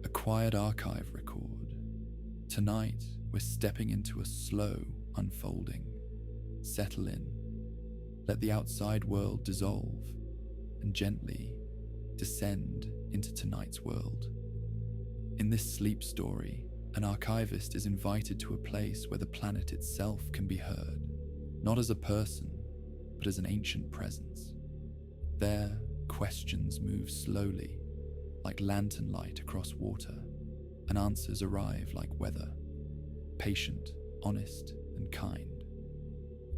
a quiet archive record. Tonight, we're stepping into a slow unfolding. Settle in. Let the outside world dissolve and gently descend into tonight's world. In this sleep story, an archivist is invited to a place where the planet itself can be heard, not as a person, but as an ancient presence. There, questions move slowly, like lantern light across water, and answers arrive like weather, patient, honest, and kind.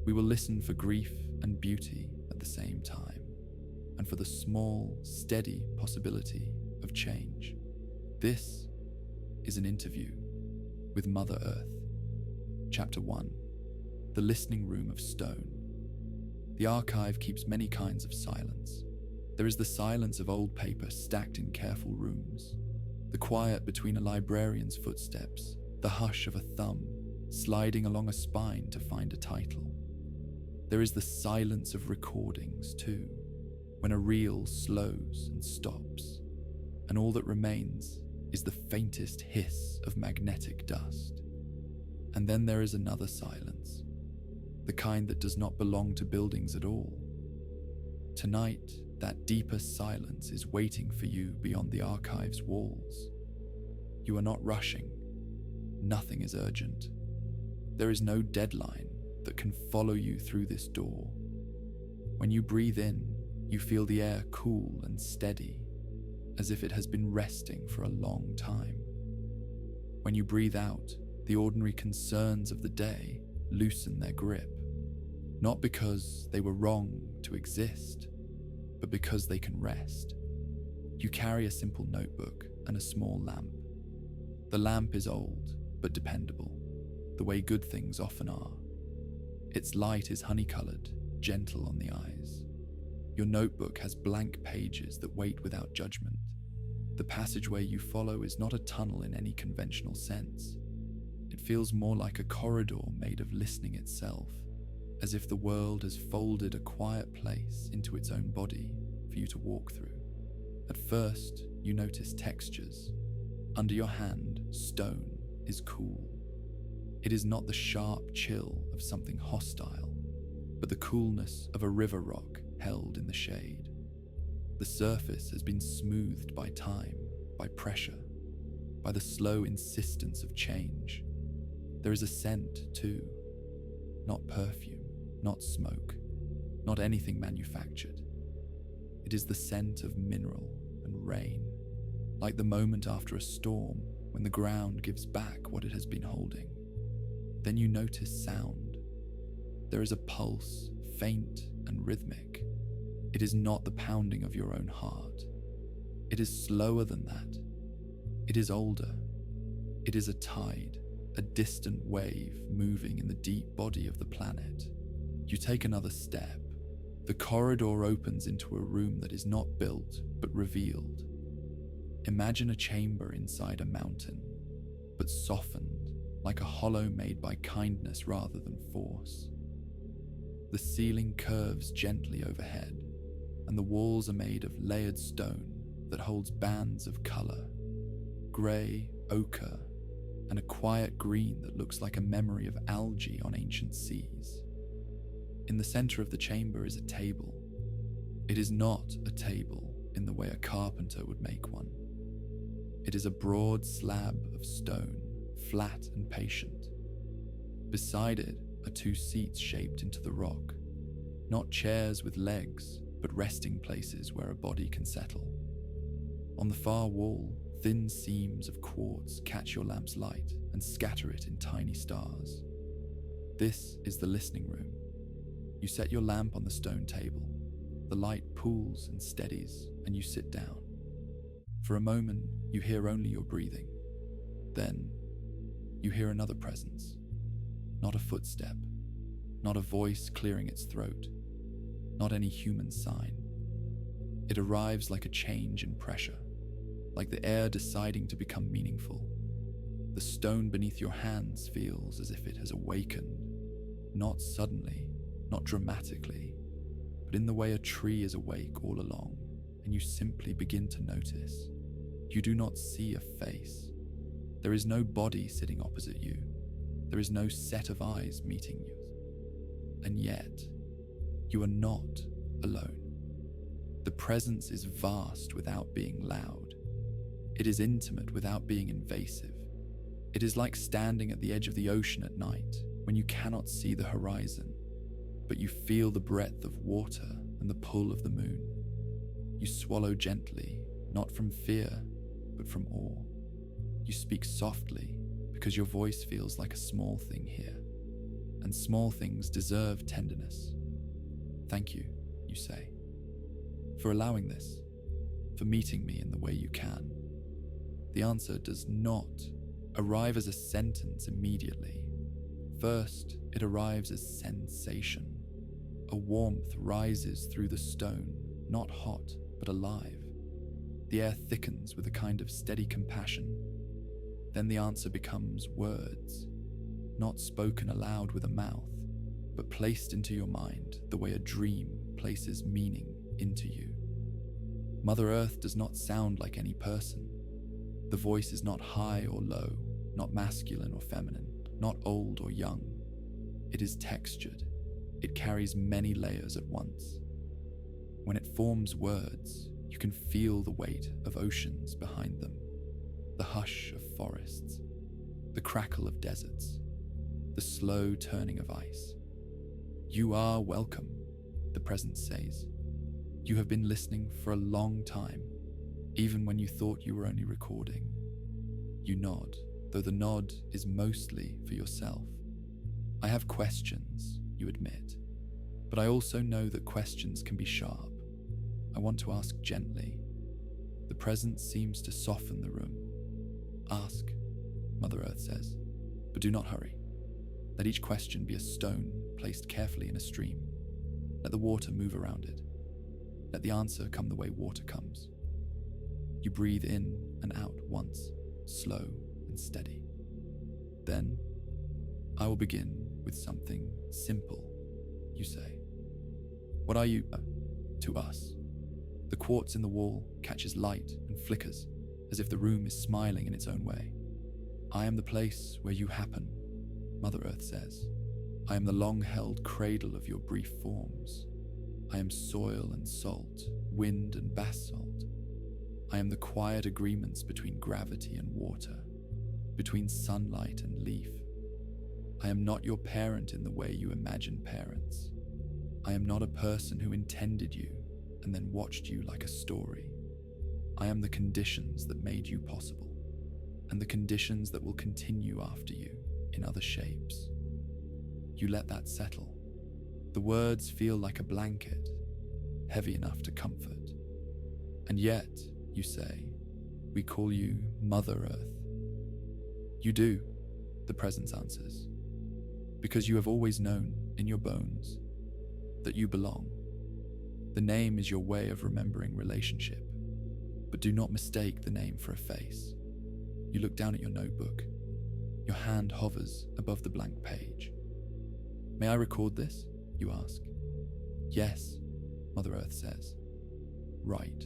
We will listen for grief and beauty at the same time, and for the small, steady possibility of change. This is an interview with Mother Earth. Chapter 1. The Listening Room of Stone. The archive keeps many kinds of silence. There is the silence of old paper stacked in careful rooms, the quiet between a librarian's footsteps, the hush of a thumb sliding along a spine to find a title. There is the silence of recordings too, when a reel slows and stops, and all that remains is the faintest hiss of magnetic dust. And then there is another silence, the kind that does not belong to buildings at all. Tonight, that deeper silence is waiting for you beyond the archive's walls. You are not rushing. Nothing is urgent. There is no deadline that can follow you through this door. When you breathe in, you feel the air cool and steady, as if it has been resting for a long time. When you breathe out, the ordinary concerns of the day loosen their grip, not because they were wrong to exist, but because they can rest. You carry a simple notebook and a small lamp. The lamp is old, but dependable, the way good things often are. Its light is honey-colored, gentle on the eyes. Your notebook has blank pages that wait without judgment. The passageway you follow is not a tunnel in any conventional sense. It feels more like a corridor made of listening itself, as if the world has folded a quiet place into its own body for you to walk through. At first, you notice textures. Under your hand, stone is cool. It is not the sharp chill of something hostile, but the coolness of a river rock held in the shade. The surface has been smoothed by time, by pressure, by the slow insistence of change. There is a scent, too. Not perfume, not smoke, not anything manufactured. It is the scent of mineral and rain, like the moment after a storm when the ground gives back what it has been holding. Then you notice sound. There is a pulse, faint and rhythmic. It is not the pounding of your own heart. It is slower than that. It is older. It is a tide, a distant wave moving in the deep body of the planet. You take another step. The corridor opens into a room that is not built, but revealed. Imagine a chamber inside a mountain, but softened, like a hollow made by kindness rather than force. The ceiling curves gently overhead, and the walls are made of layered stone that holds bands of color, grey, ochre, and a quiet green that looks like a memory of algae on ancient seas. In the center of the chamber is a table. It is not a table in the way a carpenter would make one. It is a broad slab of stone, flat and patient. Beside it are two seats shaped into the rock, not chairs with legs, but resting places where a body can settle. On the far wall, thin seams of quartz catch your lamp's light and scatter it in tiny stars. This is the listening room. You set your lamp on the stone table. The light pools and steadies, and you sit down. For a moment, you hear only your breathing. Then, you hear another presence. Not a footstep, not a voice clearing its throat, not any human sign. It arrives like a change in pressure, like the air deciding to become meaningful. The stone beneath your hands feels as if it has awakened, not suddenly, not dramatically, but in the way a tree is awake all along, and you simply begin to notice. You do not see a face. There is no body sitting opposite you. There is no set of eyes meeting you. And yet, you are not alone. The presence is vast without being loud. It is intimate without being invasive. It is like standing at the edge of the ocean at night when you cannot see the horizon, but you feel the breadth of water and the pull of the moon. You swallow gently, not from fear, but from awe. You speak softly because your voice feels like a small thing here, and small things deserve tenderness. Thank you, you say, for allowing this, for meeting me in the way you can. The answer does not arrive as a sentence immediately. First, it arrives as sensation. A warmth rises through the stone, not hot, but alive. The air thickens with a kind of steady compassion. Then the answer becomes words, not spoken aloud with a mouth, but placed into your mind the way a dream places meaning into you. Mother Earth does not sound like any person. The voice is not high or low, not masculine or feminine, not old or young. It is textured. It carries many layers at once. When it forms words, you can feel the weight of oceans behind them, the hush of forests, the crackle of deserts, the slow turning of ice. You are welcome, the presence says. You have been listening for a long time, even when you thought you were only recording. You nod, though the nod is mostly for yourself. I have questions, you admit, but I also know that questions can be sharp. I want to ask gently. The presence seems to soften the room. Ask, Mother Earth says, but do not hurry. Let each question be a stone placed carefully in a stream. Let the water move around it. Let the answer come the way water comes. You breathe in and out once, slow and steady. Then, I will begin with something simple, you say. What are you to us? The quartz in the wall catches light and flickers, as if the room is smiling in its own way. I am the place where you happen, Mother Earth says. I am the long-held cradle of your brief forms. I am soil and salt, wind and basalt. I am the quiet agreements between gravity and water, between sunlight and leaf. I am not your parent in the way you imagine parents. I am not a person who intended you and then watched you like a story. I am the conditions that made you possible, and the conditions that will continue after you in other shapes. You let that settle. The words feel like a blanket, heavy enough to comfort. And yet, you say, we call you Mother Earth. You do, the presence answers, because you have always known in your bones that you belong. The name is your way of remembering relationship, but do not mistake the name for a face. You look down at your notebook. Your hand hovers above the blank page. May I record this? You ask. Yes, Mother Earth says. Write.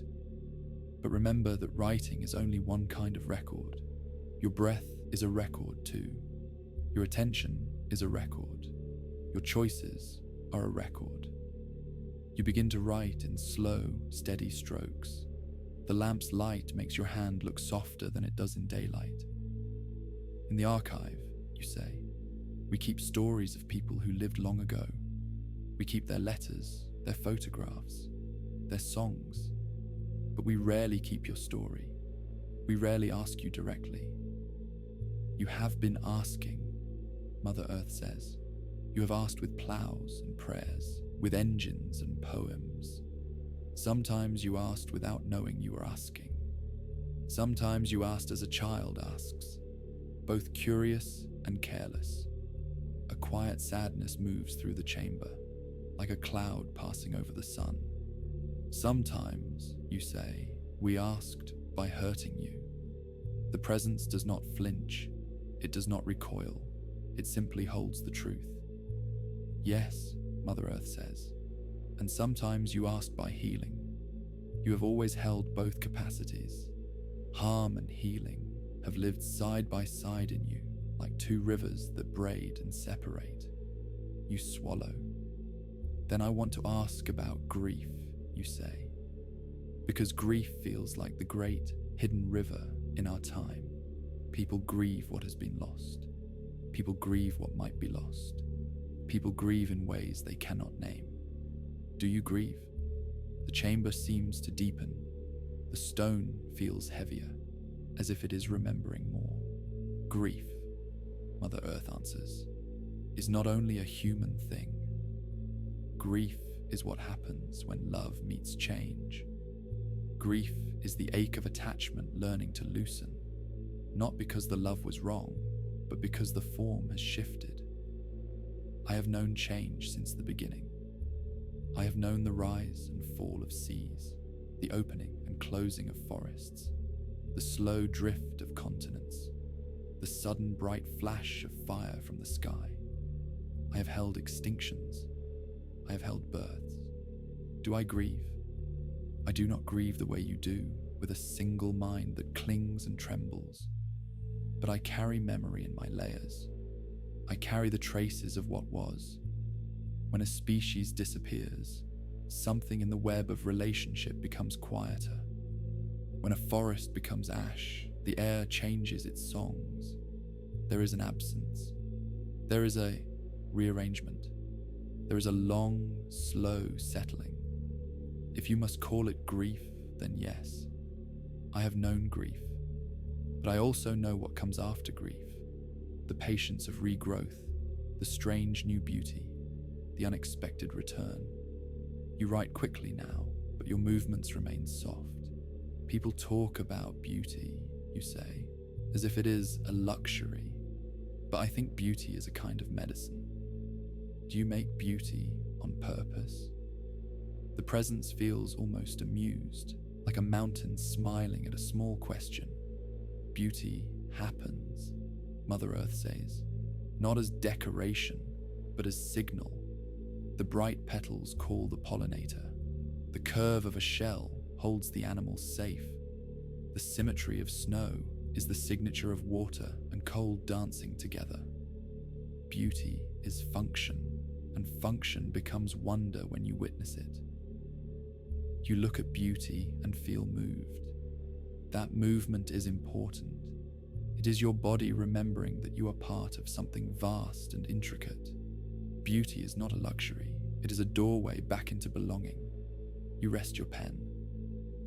But remember that writing is only one kind of record. Your breath is a record too. Your attention is a record. Your choices are a record. You begin to write in slow, steady strokes. The lamp's light makes your hand look softer than it does in daylight. In the archive, you say, we keep stories of people who lived long ago. We keep their letters, their photographs, their songs. But we rarely keep your story. We rarely ask you directly. You have been asking, Mother Earth says. You have asked with plows and prayers, with engines and poems. Sometimes you asked without knowing you were asking. Sometimes you asked as a child asks, both curious and careless. A quiet sadness moves through the chamber, like a cloud passing over the sun. Sometimes, you say, we asked by hurting you. The presence does not flinch, it does not recoil, it simply holds the truth. Yes, Mother Earth says, and sometimes you asked by healing. You have always held both capacities, Harm and healing have lived side by side in you, like two rivers that braid and separate. You swallow. Then I want to ask about grief, you say, because grief feels like the great hidden river in our time. People grieve what has been lost. People grieve what might be lost. People grieve in ways they cannot name. Do you grieve? The chamber seems to deepen. The stone feels heavier, as if it is remembering more. Grief, Mother Earth answers, is not only a human thing. Grief is what happens when love meets change. Grief is the ache of attachment learning to loosen, not because the love was wrong, but because the form has shifted. I have known change since the beginning. I have known the rise and fall of seas, the opening and closing of forests, the slow drift of continents, the sudden bright flash of fire from the sky. I have held extinctions. I have held births. Do I grieve? I do not grieve the way you do, with a single mind that clings and trembles. But I carry memory in my layers. I carry the traces of what was. When a species disappears, something in the web of relationship becomes quieter. When a forest becomes ash, the air changes its songs. There is an absence. There is a rearrangement. There is a long, slow settling. If you must call it grief, then yes. I have known grief, but I also know what comes after grief. The patience of regrowth, the strange new beauty, the unexpected return. You write quickly now, but your movements remain soft. People talk about beauty, you say, as if it is a luxury, but I think beauty is a kind of medicine. Do you make beauty on purpose? The presence feels almost amused, like a mountain smiling at a small question. Beauty happens, Mother Earth says, not as decoration, but as signal. The bright petals call the pollinator. The curve of a shell holds the animals safe. The symmetry of snow is the signature of water and cold dancing together. Beauty is function, and function becomes wonder when you witness it. You look at beauty and feel moved. That movement is important. It is your body remembering that you are part of something vast and intricate. Beauty is not a luxury. It is a doorway back into belonging. You rest your pen.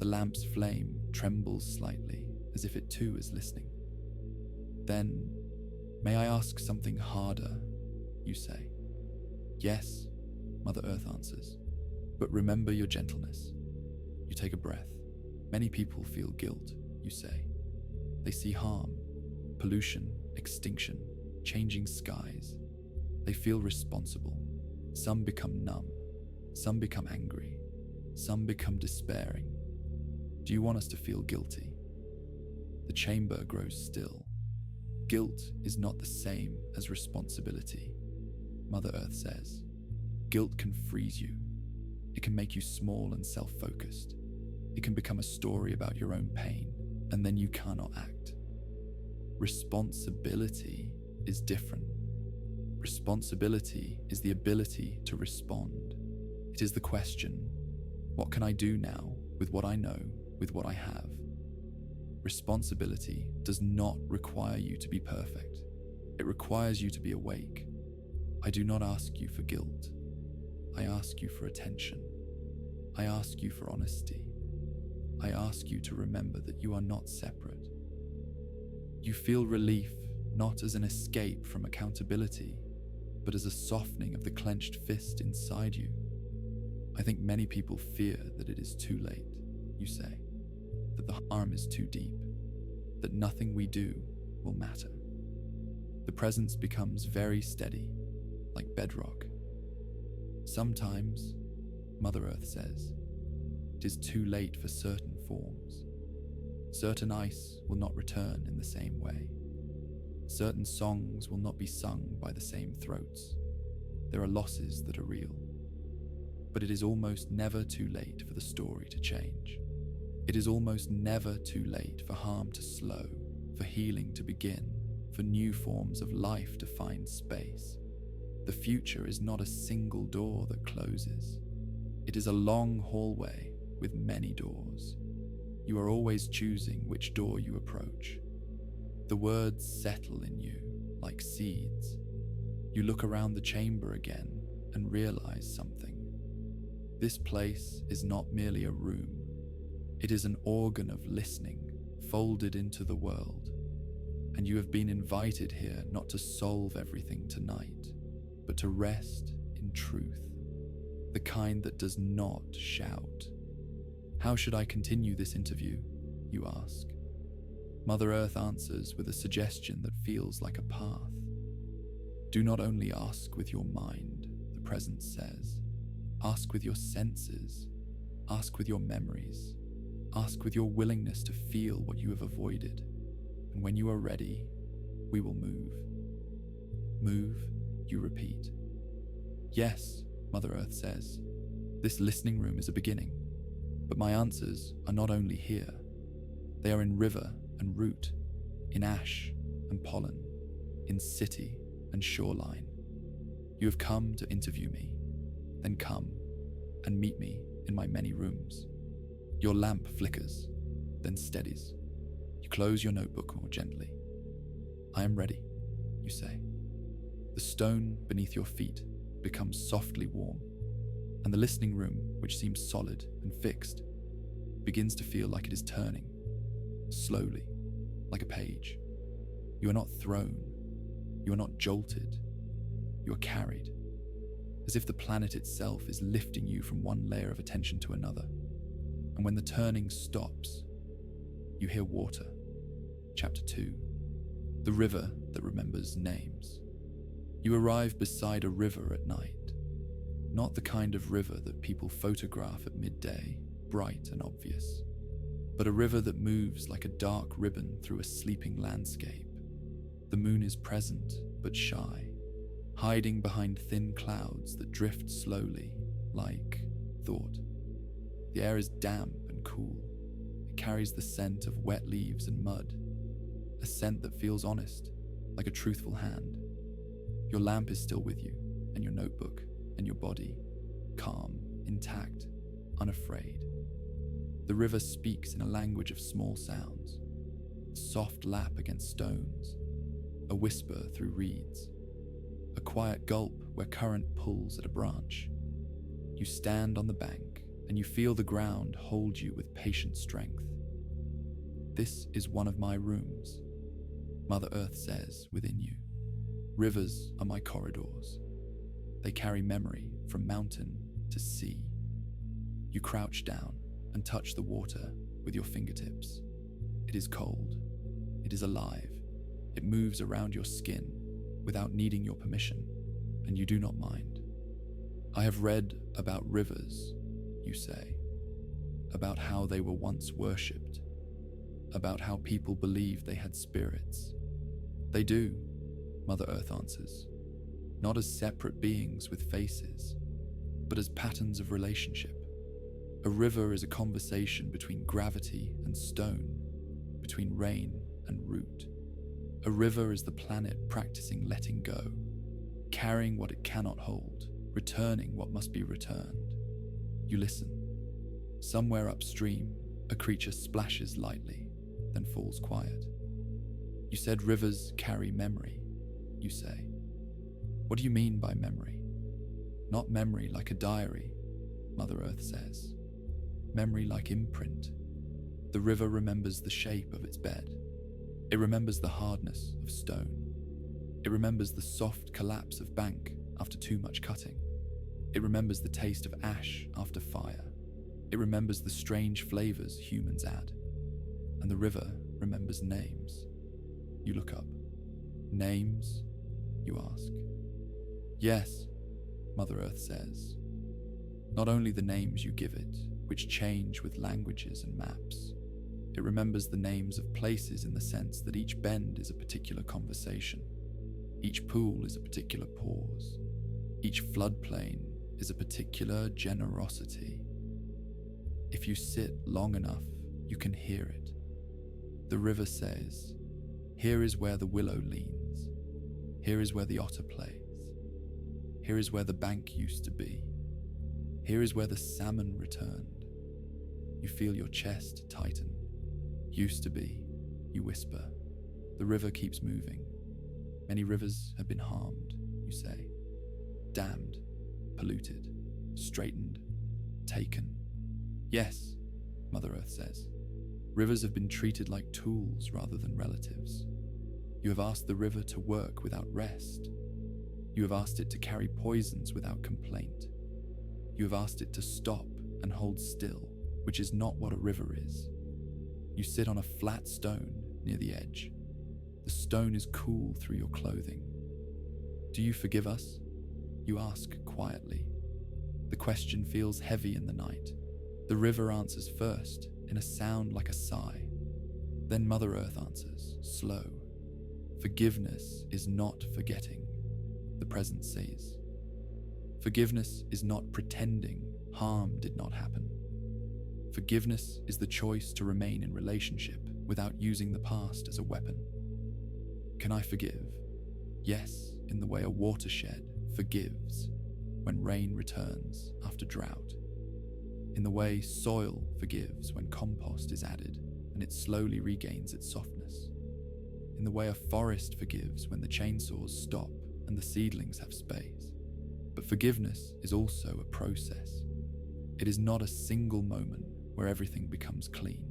The lamp's flame trembles slightly, as if it too is listening. Then, may I ask something harder, you say. Yes, Mother Earth answers, but remember your gentleness. You take a breath. Many people feel guilt, you say. They see harm, pollution, extinction, changing skies. They feel responsible. Some become numb. Some become angry. Some become despairing. Do you want us to feel guilty? The chamber grows still. Guilt is not the same as responsibility, Mother Earth says. Guilt can freeze you. It can make you small and self-focused. It can become a story about your own pain, and then you cannot act. Responsibility is different. Responsibility is the ability to respond. It is the question, what can I do now with what I know, with what I have? Responsibility does not require you to be perfect. It requires you to be awake. I do not ask you for guilt. I ask you for attention. I ask you for honesty. I ask you to remember that you are not separate. You feel relief not as an escape from accountability, but as a softening of the clenched fist inside you. I think many people fear that it is too late, you say, that the harm is too deep, that nothing we do will matter. The presence becomes very steady, like bedrock. Sometimes, Mother Earth says, it is too late for certain forms. Certain ice will not return in the same way. Certain songs will not be sung by the same throats. There are losses that are real. But it is almost never too late for the story to change. It is almost never too late for harm to slow, for healing to begin, for new forms of life to find space. The future is not a single door that closes. It is a long hallway with many doors. You are always choosing which door you approach. The words settle in you like seeds. You look around the chamber again and realize something. This place is not merely a room. It is an organ of listening, folded into the world. And you have been invited here not to solve everything tonight, but to rest in truth, the kind that does not shout. How should I continue this interview, you ask? Mother Earth answers with a suggestion that feels like a path. Do not only ask with your mind, the presence says. Ask with your senses. Ask with your memories. Ask with your willingness to feel what you have avoided. And when you are ready, we will move. Move, you repeat. Yes, Mother Earth says. This listening room is a beginning. But my answers are not only here. They are in river and root, in ash and pollen, in city and shoreline. You have come to interview me. Then come and meet me in my many rooms. Your lamp flickers, then steadies. You close your notebook more gently. I am ready, you say. The stone beneath your feet becomes softly warm, and the listening room, which seems solid and fixed, begins to feel like it is turning, slowly, like a page. You are not thrown. You are not jolted. You are carried, as if the planet itself is lifting you from one layer of attention to another. And when the turning stops, you hear water. Chapter 2. The river that remembers names. You arrive beside a river at night. Not the kind of river that people photograph at midday, bright and obvious, but a river that moves like a dark ribbon through a sleeping landscape. The moon is present, but shy, hiding behind thin clouds that drift slowly, like thought. The air is damp and cool. It carries the scent of wet leaves and mud, a scent that feels honest, like a truthful hand. Your lamp is still with you, and your notebook, and your body, calm, intact, unafraid. The river speaks in a language of small sounds, a soft lap against stones, a whisper through reeds, a quiet gulp where current pulls at a branch. You stand on the bank, and you feel the ground hold you with patient strength. This is one of my rooms, Mother Earth says within you. Rivers are my corridors. They carry memory from mountain to sea. You crouch down and touch the water with your fingertips. It is cold. It is alive. It moves around your skin without needing your permission, and you do not mind. I have read about rivers, you say, about how they were once worshipped, about how people believed they had spirits. They do, Mother Earth answers, not as separate beings with faces, but as patterns of relationship. A river is a conversation between gravity and stone, between rain and root. A river is the planet practicing letting go, carrying what it cannot hold, returning what must be returned. You listen. Somewhere upstream, a creature splashes lightly, then falls quiet. You said rivers carry memory, you say. What do you mean by memory? Not memory like a diary, Mother Earth says. Memory like imprint. The river remembers the shape of its bed. It remembers the hardness of stone. It remembers the soft collapse of bank after too much cutting. It remembers the taste of ash after fire. It remembers the strange flavors humans add. And the river remembers names. You look up. Names? You ask. Yes, Mother Earth says. Not only the names you give it, which change with languages and maps. It remembers the names of places in the sense that each bend is a particular conversation. Each pool is a particular pause. Each floodplain is a particular generosity. If you sit long enough, you can hear it. The river says, "Here is where the willow leans. Here is where the otter plays. Here is where the bank used to be. Here is where the salmon returned." You feel your chest tighten. "Used to be," you whisper. The river keeps moving. "Many rivers have been harmed," you say. "Dammed, polluted, straightened, taken." "Yes," Mother Earth says. "Rivers have been treated like tools rather than relatives. You have asked the river to work without rest. You have asked it to carry poisons without complaint. You have asked it to stop and hold still, which is not what a river is. You sit on a flat stone near the edge. The stone is cool through your clothing. "Do you forgive us?" you ask quietly. The question feels heavy in the night. The river answers first, in a sound like a sigh. Then Mother Earth answers, slow. "Forgiveness is not forgetting," the present says. "Forgiveness is not pretending harm did not happen. Forgiveness is the choice to remain in relationship without using the past as a weapon." Can I forgive? Yes, in the way a watershed forgives when rain returns after drought. In the way soil forgives when compost is added and it slowly regains its softness. In the way a forest forgives when the chainsaws stop and the seedlings have space. But forgiveness is also a process. It is not a single moment where everything becomes clean.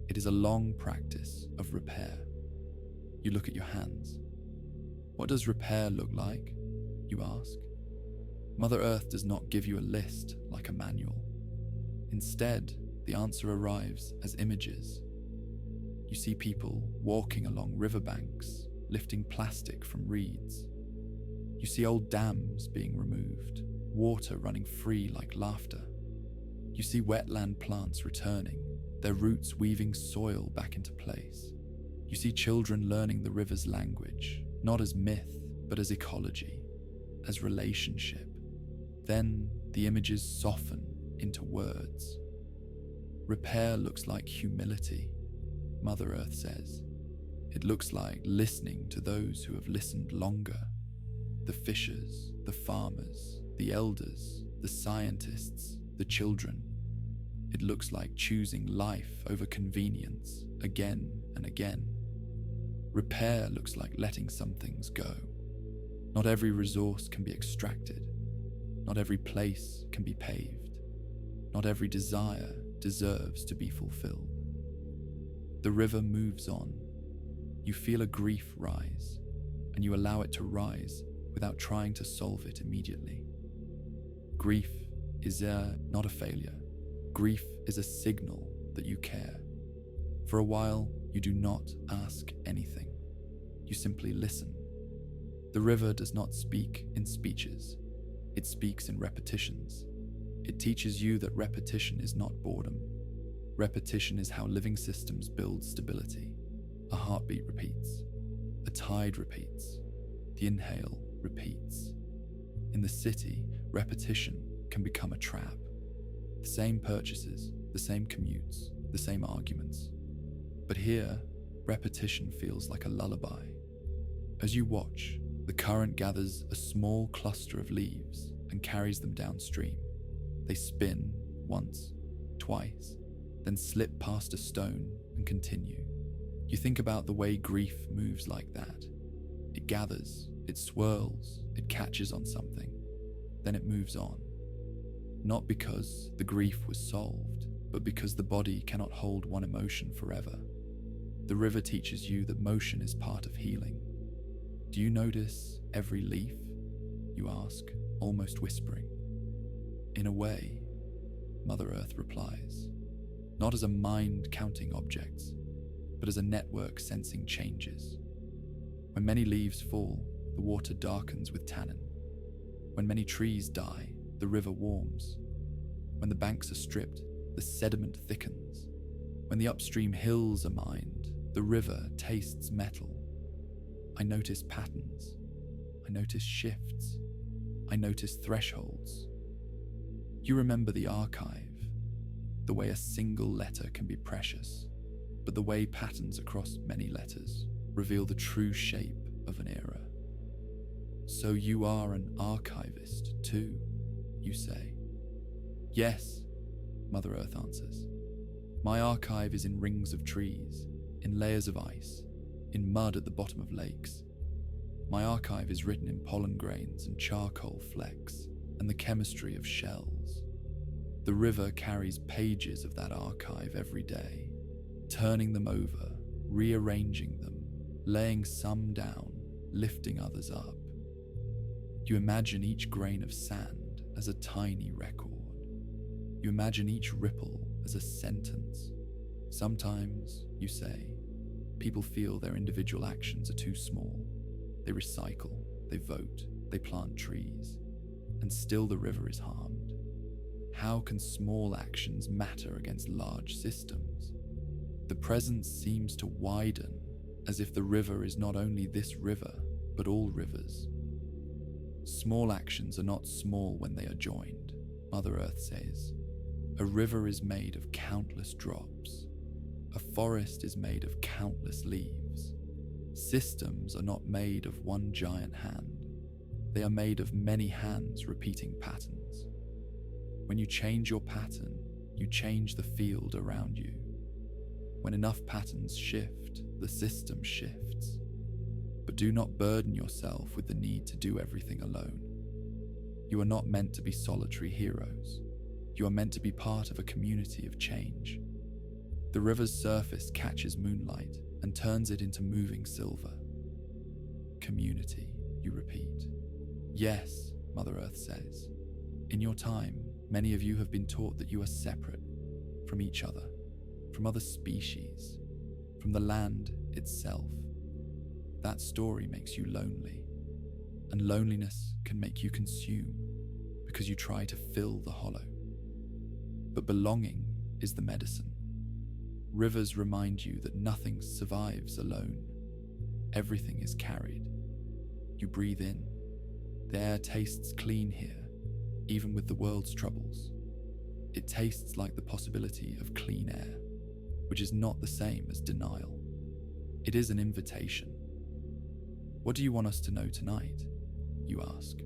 It is a long practice of repair. You look at your hands. What does repair look like? You ask. Mother Earth does not give you a list like a manual. Instead, the answer arrives as images. You see people walking along riverbanks, lifting plastic from reeds. You see old dams being removed, water running free like laughter. You see wetland plants returning, their roots weaving soil back into place. You see children learning the river's language, not as myth, but as ecology, as relationship. Then the images soften into words. Repair looks like humility, Mother Earth says. It looks like listening to those who have listened longer. The fishers, the farmers, the elders, the scientists, the children. It looks like choosing life over convenience again and again. Repair looks like letting some things go. Not every resource can be extracted. Not every place can be paved. Not every desire deserves to be fulfilled. The river moves on. You feel a grief rise, and you allow it to rise without trying to solve it immediately. Grief is not a failure. Grief is a signal that you care. For a while, you do not ask anything. You simply listen. The river does not speak in speeches. It speaks in repetitions. It teaches you that repetition is not boredom. Repetition is how living systems build stability. A heartbeat repeats. A tide repeats. The inhale repeats. In the city, repetition can become a trap. The same purchases, the same commutes, the same arguments. But here, repetition feels like a lullaby. As you watch, the current gathers a small cluster of leaves and carries them downstream. They spin once, twice, then slip past a stone and continue. You think about the way grief moves like that. It gathers, it swirls, it catches on something, then it moves on. Not because the grief was solved, but because the body cannot hold one emotion forever. The river teaches you that motion is part of healing. Do you notice every leaf? You ask, almost whispering. In a way, Mother Earth replies, not as a mind counting objects, but as a network sensing changes. When many leaves fall, the water darkens with tannin. When many trees die, the river warms. When the banks are stripped, the sediment thickens. When the upstream hills are mined, the river tastes metal. I notice patterns. I notice shifts. I notice thresholds. You remember the archive. the way a single letter can be precious, but the way patterns across many letters reveal the true shape of an era. So you are an archivist too, you say. Yes, Mother Earth answers. My archive is in rings of trees, in layers of ice, in mud at the bottom of lakes. My archive is written in pollen grains and charcoal flecks and the chemistry of shells. The river carries pages of that archive every day, turning them over, rearranging them, laying some down, lifting others up. You imagine each grain of sand as a tiny record. You imagine each ripple as a sentence. Sometimes, you say, people feel their individual actions are too small. They recycle, they vote, they plant trees, and still the river is harmed. How can small actions matter against large systems? The presence seems to widen, as if the river is not only this river, but all rivers. Small actions are not small when they are joined, Mother Earth says. A river is made of countless drops. A forest is made of countless leaves. Systems are not made of one giant hand. They are made of many hands repeating patterns. When you change your pattern, you change the field around you. When enough patterns shift, the system shifts. But do not burden yourself with the need to do everything alone. You are not meant to be solitary heroes. You are meant to be part of a community of change. The river's surface catches moonlight and turns it into moving silver. Community, you repeat. Yes, Mother Earth says. In your time, many of you have been taught that you are separate from each other, from other species, from the land itself. That story makes you lonely, and loneliness can make you consume because you try to fill the hollow. But belonging is the medicine. Rivers remind you that nothing survives alone. Everything is carried. You breathe in. The air tastes clean here, even with the world's troubles. It tastes like the possibility of clean air, which is not the same as denial. It is an invitation. What do you want us to know tonight? You ask.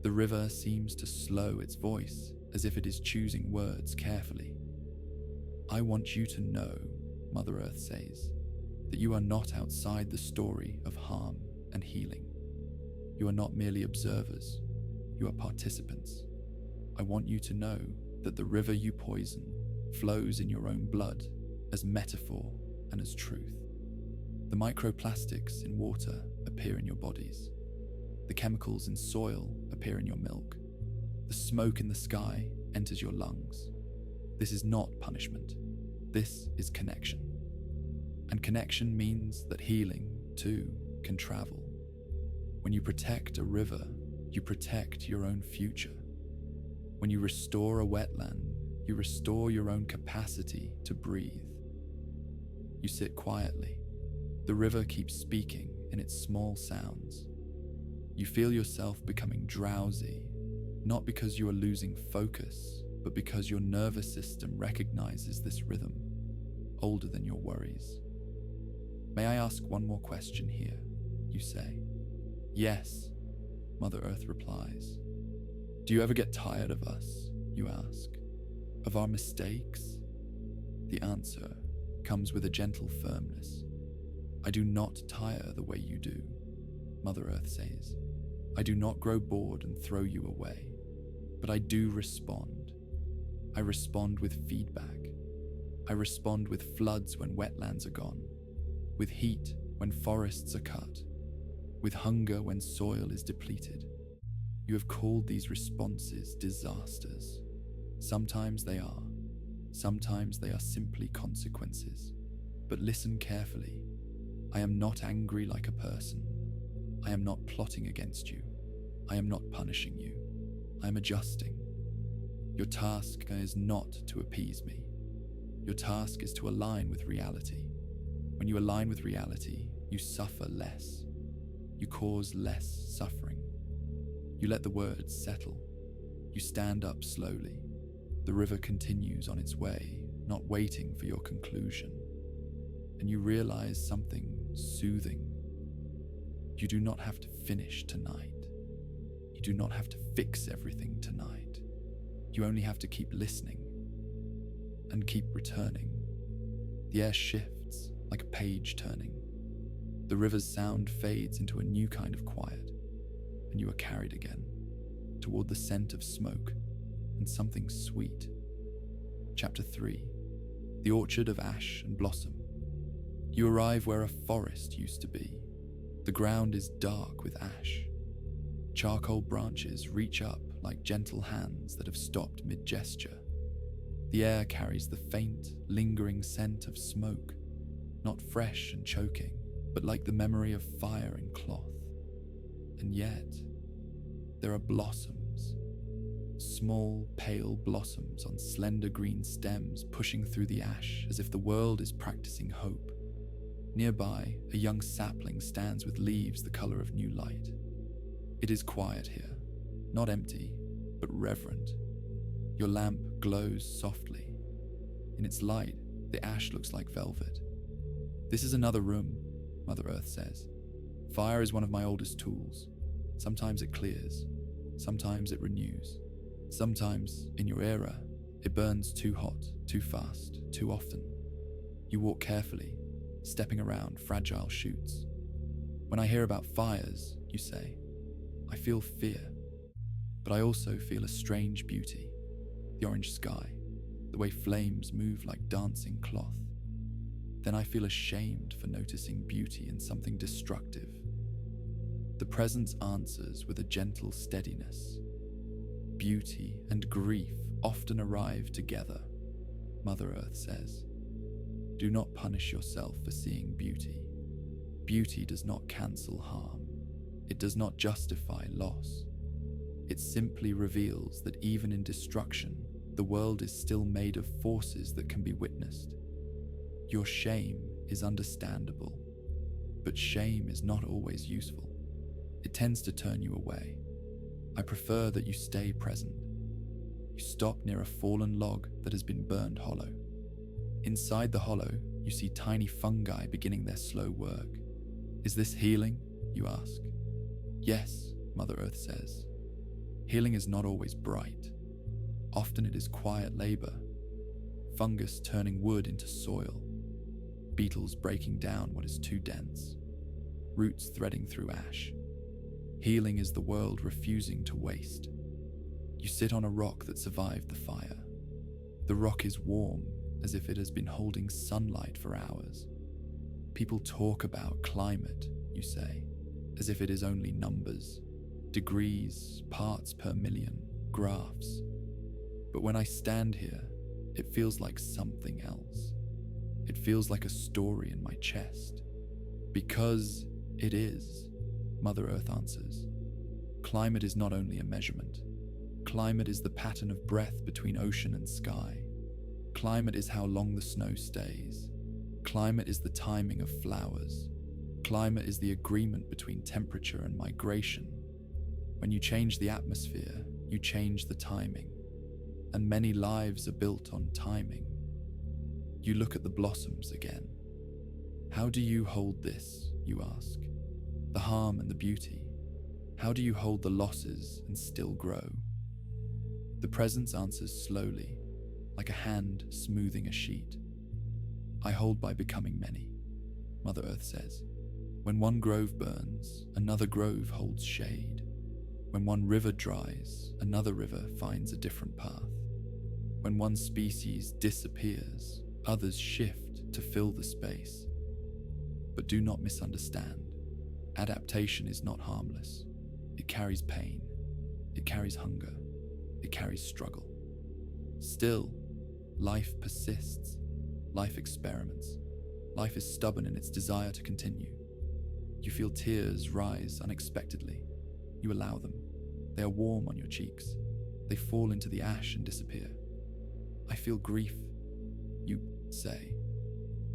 The river seems to slow its voice as if it is choosing words carefully. I want you to know, Mother Earth says, that you are not outside the story of harm and healing. You are not merely observers, you are participants. I want you to know that the river you poison flows in your own blood as metaphor and as truth. The microplastics in water appear in your bodies. The chemicals in soil appear in your milk. The smoke in the sky enters your lungs. This is not punishment. This is connection. And connection means that healing, too, can travel. When you protect a river, you protect your own future. When you restore a wetland, you restore your own capacity to breathe. You sit quietly. The river keeps speaking in its small sounds. You feel yourself becoming drowsy, not because you are losing focus, but because your nervous system recognizes this rhythm, older than your worries. May I ask one more question here? You say. Yes, Mother Earth replies. Do you ever get tired of us? You ask. Of our mistakes? The answer comes with a gentle firmness. I do not tire the way you do, Mother Earth says. I do not grow bored and throw you away, but I do respond. I respond with feedback. I respond with floods when wetlands are gone, with heat when forests are cut, with hunger when soil is depleted. You have called these responses disasters. Sometimes they are. Sometimes they are simply consequences. But listen carefully. I am not angry like a person. I am not plotting against you. I am not punishing you. I am adjusting. Your task is not to appease me. Your task is to align with reality. When you align with reality, you suffer less. You cause less suffering. You let the words settle. You stand up slowly. The river continues on its way, not waiting for your conclusion. And you realize something soothing. You do not have to finish tonight. You do not have to fix everything tonight. You only have to keep listening and keep returning. The air shifts like a page turning. The river's sound fades into a new kind of quiet, and you are carried again toward the scent of smoke and something sweet. Chapter 3. The Orchard of Ash and Blossom. You arrive where a forest used to be. The ground is dark with ash. Charcoal branches reach up like gentle hands that have stopped mid-gesture. The air carries the faint, lingering scent of smoke, not fresh and choking, but like the memory of fire and cloth. And yet, there are blossoms. Small, pale blossoms on slender green stems pushing through the ash as if the world is practicing hope. Nearby, a young sapling stands with leaves the color of new light. It is quiet here, not empty, but reverent. Your lamp glows softly. In its light, the ash looks like velvet. This is another room, Mother Earth says. Fire is one of my oldest tools. Sometimes it clears, sometimes it renews. Sometimes, in your era, it burns too hot, too fast, too often. You walk carefully, stepping around fragile shoots. When I hear about fires, you say, I feel fear, but I also feel a strange beauty. The orange sky, the way flames move like dancing cloth. Then I feel ashamed for noticing beauty in something destructive. The presence answers with a gentle steadiness. Beauty and grief often arrive together, Mother Earth says. Do not punish yourself for seeing beauty. Beauty does not cancel harm. It does not justify loss. It simply reveals that even in destruction, the world is still made of forces that can be witnessed. Your shame is understandable, but shame is not always useful. It tends to turn you away. I prefer that you stay present. You stop near a fallen log that has been burned hollow. Inside the hollow, you see tiny fungi beginning their slow work. Is this healing? You ask. Yes, Mother Earth says. Healing is not always bright. Often it is quiet labor. Fungus turning wood into soil. Beetles breaking down what is too dense. Roots threading through ash. Healing is the world refusing to waste. You sit on a rock that survived the fire. The rock is warm, as if it has been holding sunlight for hours. People talk about climate, you say, as if it is only numbers, degrees, parts per million, graphs. But when I stand here, it feels like something else. It feels like a story in my chest. Because it is, Mother Earth answers. Climate is not only a measurement. Climate is the pattern of breath between ocean and sky. Climate is how long the snow stays. Climate is the timing of flowers. Climate is the agreement between temperature and migration. When you change the atmosphere, you change the timing. And many lives are built on timing. You look at the blossoms again. How do you hold this, you ask? The harm and the beauty. How do you hold the losses and still grow? The presence answers slowly, like a hand smoothing a sheet. I hold by becoming many, Mother Earth says. When one grove burns, another grove holds shade. When one river dries, another river finds a different path. When one species disappears, others shift to fill the space. But do not misunderstand. Adaptation is not harmless. It carries pain. It carries hunger. It carries struggle. Still, life persists. Life experiments. Life is stubborn in its desire to continue. You feel tears rise unexpectedly. You allow them. They are warm on your cheeks. They fall into the ash and disappear. I feel grief, you say.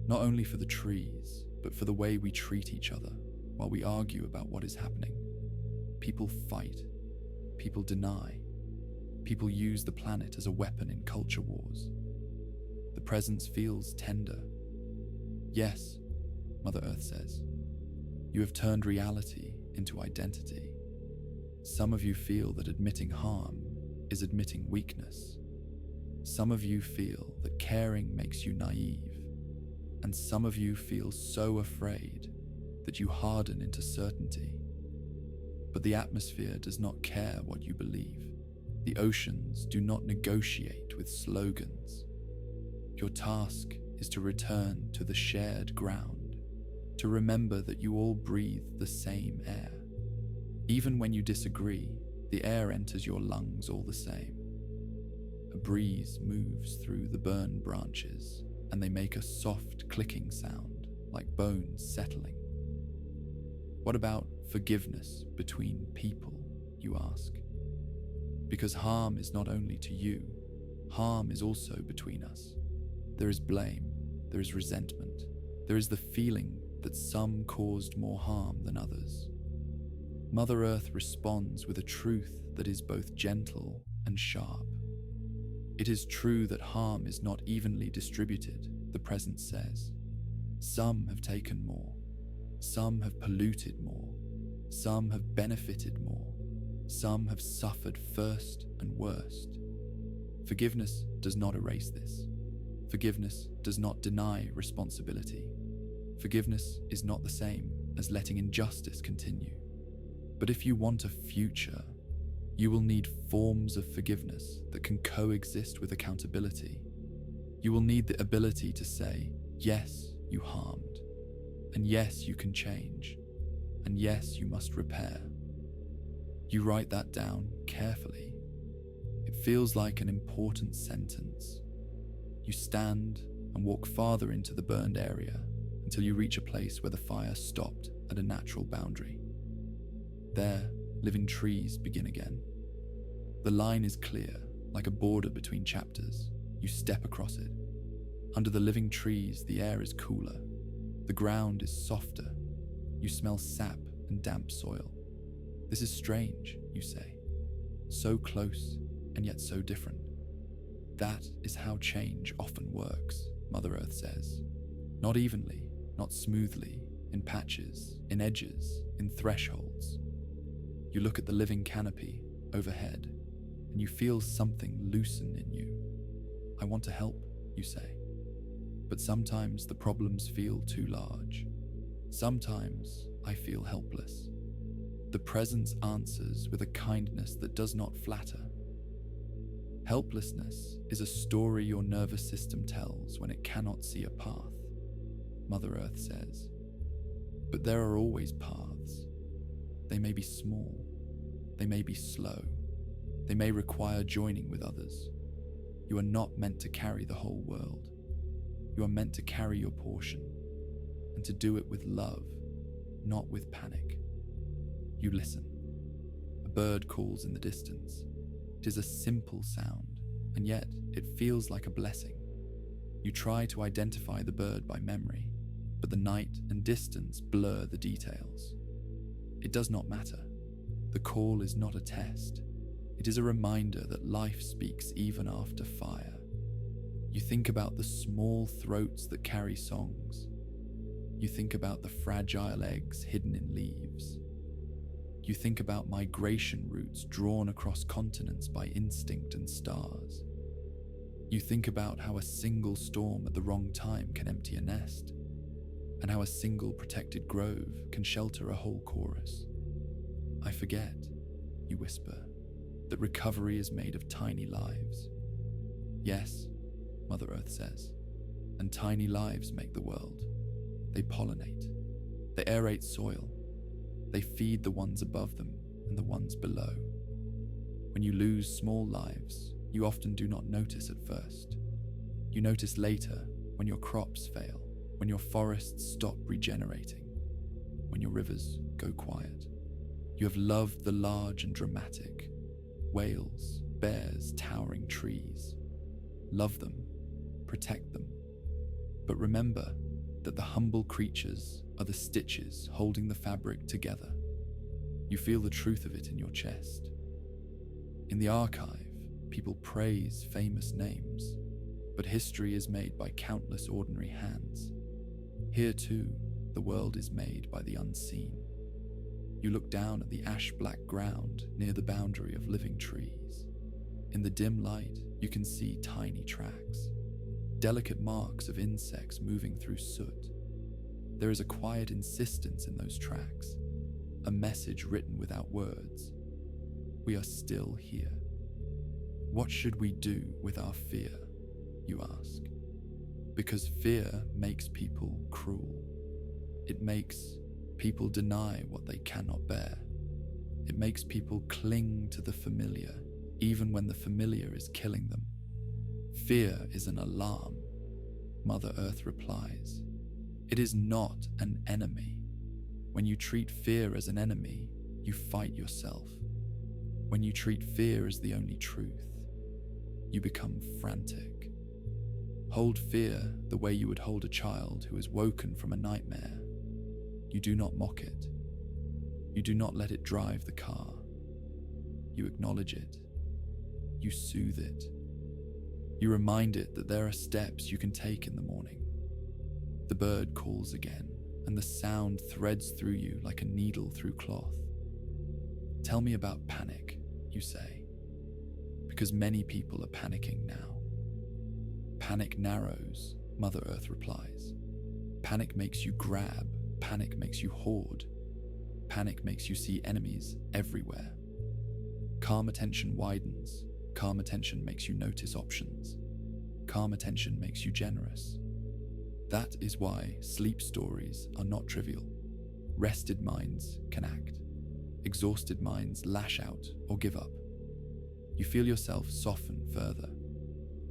Not only for the trees, but for the way we treat each other while we argue about what is happening. People fight. People deny. People use the planet as a weapon in culture wars. The presence feels tender. Yes, Mother Earth says, you have turned reality into identity. Some of you feel that admitting harm is admitting weakness. Some of you feel that caring makes you naive. And some of you feel so afraid that you harden into certainty. But the atmosphere does not care what you believe. The oceans do not negotiate with slogans. Your task is to return to the shared ground, to remember that you all breathe the same air. Even when you disagree, the air enters your lungs all the same. A breeze moves through the burned branches, and they make a soft clicking sound, like bones settling. What about forgiveness between people, you ask? Because harm is not only to you, harm is also between us. There is blame, there is resentment, there is the feeling that some caused more harm than others. Mother Earth responds with a truth that is both gentle and sharp. It is true that harm is not evenly distributed, the presence says. Some have taken more, some have polluted more, some have benefited more, some have suffered first and worst. Forgiveness does not erase this. Forgiveness does not deny responsibility. Forgiveness is not the same as letting injustice continue. But if you want a future, you will need forms of forgiveness that can coexist with accountability. You will need the ability to say, yes, you harmed, and yes, you can change, and yes, you must repair. You write that down carefully. It feels like an important sentence. You stand and walk farther into the burned area until you reach a place where the fire stopped at a natural boundary. There, living trees begin again. The line is clear, like a border between chapters. You step across it. Under the living trees, the air is cooler. The ground is softer. You smell sap and damp soil. This is strange, you say. So close and yet so different. That is how change often works, Mother Earth says. Not evenly, not smoothly, in patches, in edges, in thresholds. You look at the living canopy overhead, and you feel something loosen in you. I want to help, you say. But sometimes the problems feel too large. Sometimes I feel helpless. The presence answers with a kindness that does not flatter. Helplessness is a story your nervous system tells when it cannot see a path, Mother Earth says. But there are always paths. They may be small. They may be slow. They may require joining with others. You are not meant to carry the whole world. You are meant to carry your portion, and to do it with love, not with panic. You listen. A bird calls in the distance. It is a simple sound, and yet it feels like a blessing. You try to identify the bird by memory, but the night and distance blur the details. It does not matter. The call is not a test. It is a reminder that life speaks even after fire. You think about the small throats that carry songs. You think about the fragile eggs hidden in leaves. You think about migration routes drawn across continents by instinct and stars. You think about how a single storm at the wrong time can empty a nest, and how a single protected grove can shelter a whole chorus. I forget, you whisper, that recovery is made of tiny lives. Yes, Mother Earth says, and tiny lives make the world. They pollinate, they aerate soil, they feed the ones above them and the ones below. When you lose small lives, you often do not notice at first. You notice later when your crops fail, when your forests stop regenerating, when your rivers go quiet. You have loved the large and dramatic, whales, bears, towering trees. Love them, protect them. But remember that the humble creatures are the stitches holding the fabric together. You feel the truth of it in your chest. In the archive, People praise famous names, but history is made by countless ordinary hands. Here too, the world is made by the unseen. You look down at the ash-black ground near the boundary of living trees. In the dim light, you can see tiny tracks, delicate marks of insects moving through soot. There is a quiet insistence in those tracks, a message written without words. We are still here. What should we do with our fear, you ask? Because fear makes people cruel. It makes people deny what they cannot bear. It makes people cling to the familiar, even when the familiar is killing them. Fear is an alarm, Mother Earth replies. It is not an enemy. When you treat fear as an enemy, you fight yourself. When you treat fear as the only truth, you become frantic. Hold fear the way you would hold a child who is woken from a nightmare. You do not mock it. You do not let it drive the car. You acknowledge it. You soothe it. You remind it that there are steps you can take in the morning. The bird calls again, and the sound threads through you like a needle through cloth. Tell me about panic, you say, because many people are panicking now. Panic narrows, Mother Earth replies. Panic makes you grab, panic makes you hoard, panic makes you see enemies everywhere. Calm attention widens, calm attention makes you notice options. Calm attention makes you generous. That is why sleep stories are not trivial. Rested minds can act. Exhausted minds lash out or give up. You feel yourself soften further.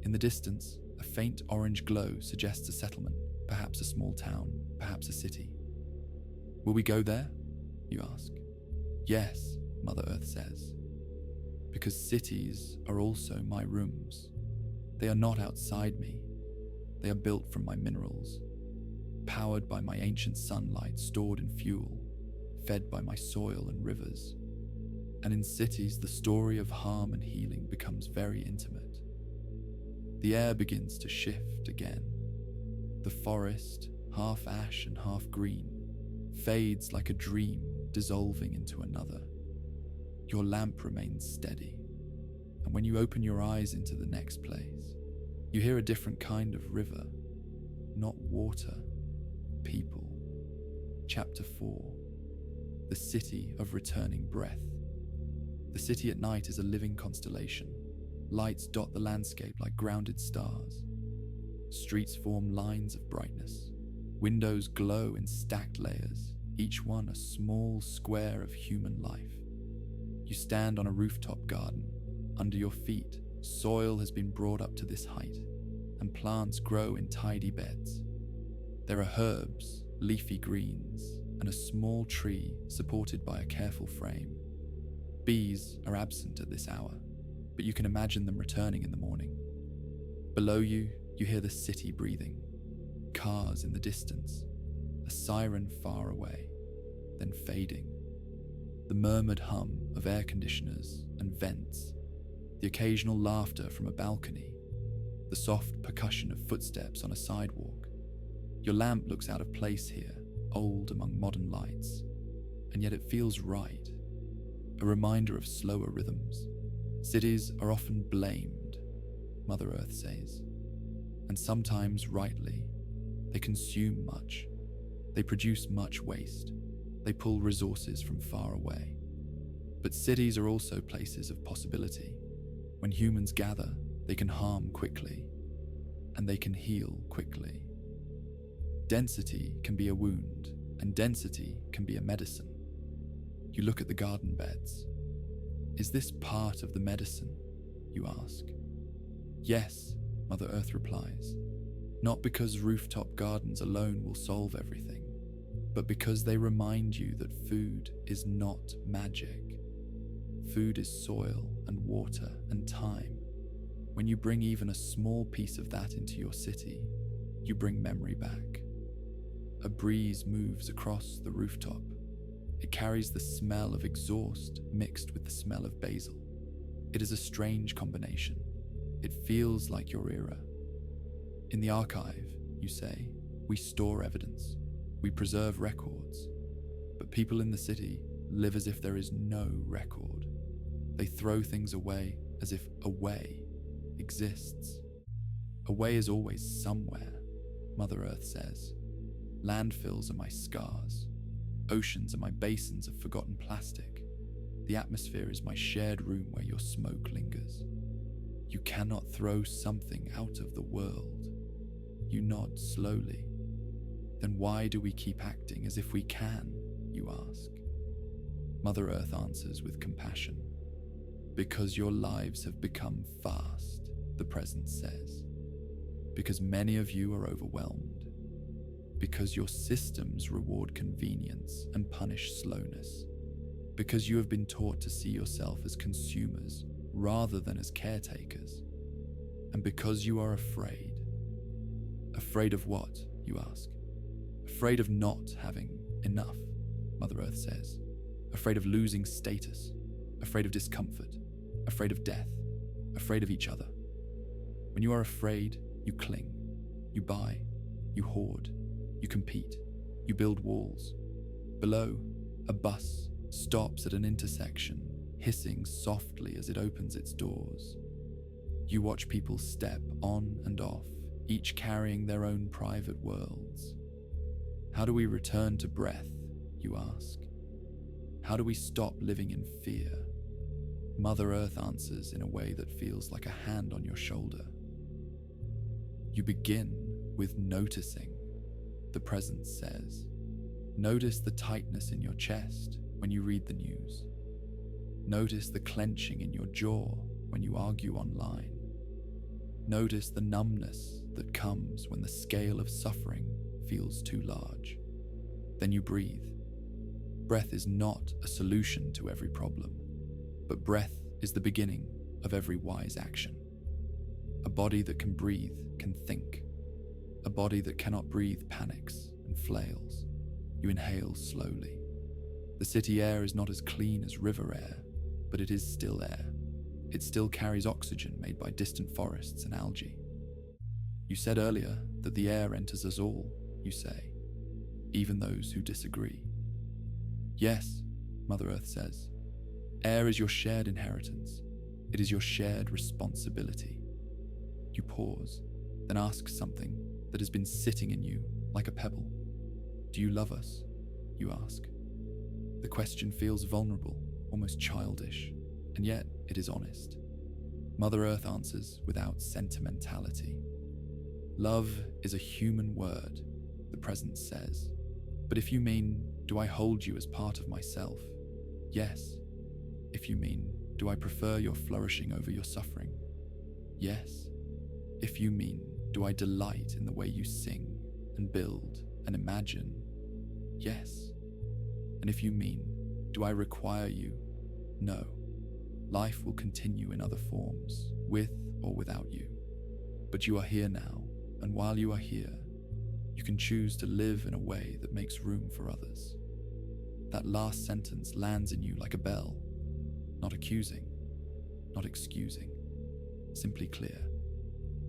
In the distance, a faint orange glow suggests a settlement, perhaps a small town, perhaps a city. Will we go there? You ask. Yes, Mother Earth says. Because cities are also my rooms. They are not outside me. They are built from my minerals, powered by my ancient sunlight stored in fuel, fed by my soil and rivers. And in cities, the story of harm and healing becomes very intimate. The air begins to shift again. The forest, half ash and half green, fades like a dream dissolving into another. Your lamp remains steady, and when you open your eyes into the next place, you hear a different kind of river, not water, people. Chapter 4. The City of Returning Breath. The city at night is a living constellation. Lights dot the landscape like grounded stars. Streets form lines of brightness. Windows glow in stacked layers, each one a small square of human life. You stand on a rooftop garden. Under your feet, soil has been brought up to this height, and plants grow in tidy beds. There are herbs, leafy greens, and a small tree supported by a careful frame. Bees are absent at this hour, but you can imagine them returning in the morning. Below you, you hear the city breathing. Cars in the distance, a siren far away, then fading. The murmured hum of air conditioners and vents, the occasional laughter from a balcony, the soft percussion of footsteps on a sidewalk. Your lamp looks out of place here, old among modern lights, and yet it feels right, a reminder of slower rhythms. Cities are often blamed, Mother Earth says, and sometimes rightly. They consume much. They produce much waste. They pull resources from far away. But cities are also places of possibility. When humans gather, they can harm quickly, and they can heal quickly. Density can be a wound, and density can be a medicine. You look at the garden beds. Is this part of the medicine, you ask? Yes, Mother Earth replies. Not because rooftop gardens alone will solve everything, but because they remind you that food is not magic. Food is soil and water and time. When you bring even a small piece of that into your city, you bring memory back. A breeze moves across the rooftop. It carries the smell of exhaust mixed with the smell of basil. It is a strange combination. It feels like your era. In the archive, you say, we store evidence, we preserve records, but people in the city live as if there is no record. They throw things away as if a way exists. A way is always somewhere, Mother Earth says. Landfills are my scars. Oceans are my basins of forgotten plastic. The atmosphere is my shared room where your smoke lingers. You cannot throw something out of the world. You nod slowly. Then why do we keep acting as if we can, you ask? Mother Earth answers with compassion. Because your lives have become fast, the present says. Because many of you are overwhelmed. Because your systems reward convenience and punish slowness. Because you have been taught to see yourself as consumers rather than as caretakers. And because you are afraid. Afraid of what, you ask? Afraid of not having enough, Mother Earth says. Afraid of losing status. Afraid of discomfort. Afraid of death. Afraid of each other. When you are afraid, you cling. You buy. You hoard. You compete. You build walls. Below, a bus stops at an intersection, hissing softly as it opens its doors. You watch people step on and off, each carrying their own private worlds. How do we return to breath, you ask? How do we stop living in fear? Mother Earth answers in a way that feels like a hand on your shoulder. You begin with noticing, the present says. Notice the tightness in your chest when you read the news. Notice the clenching in your jaw when you argue online. Notice the numbness that comes when the scale of suffering feels too large. Then you breathe. Breath is not a solution to every problem, but breath is the beginning of every wise action. A body that can breathe can think. A body that cannot breathe panics and flails. You inhale slowly. The city air is not as clean as river air, but it is still air. It still carries oxygen made by distant forests and algae. You said earlier that the air enters us all, you say, even those who disagree. Yes, Mother Earth says. Air is your shared inheritance. It is your shared responsibility. You pause, then ask something that has been sitting in you like a pebble. Do you love us? You ask. The question feels vulnerable, almost childish, and yet it is honest. Mother Earth answers without sentimentality. Love is a human word, the present says. But if you mean, do I hold you as part of myself? Yes. If you mean, do I prefer your flourishing over your suffering? Yes. If you mean, do I delight in the way you sing and build and imagine? Yes. And if you mean, do I require you? No. Life will continue in other forms, with or without you. But you are here now, and while you are here, you can choose to live in a way that makes room for others. That last sentence lands in you like a bell, not accusing, not excusing, simply clear.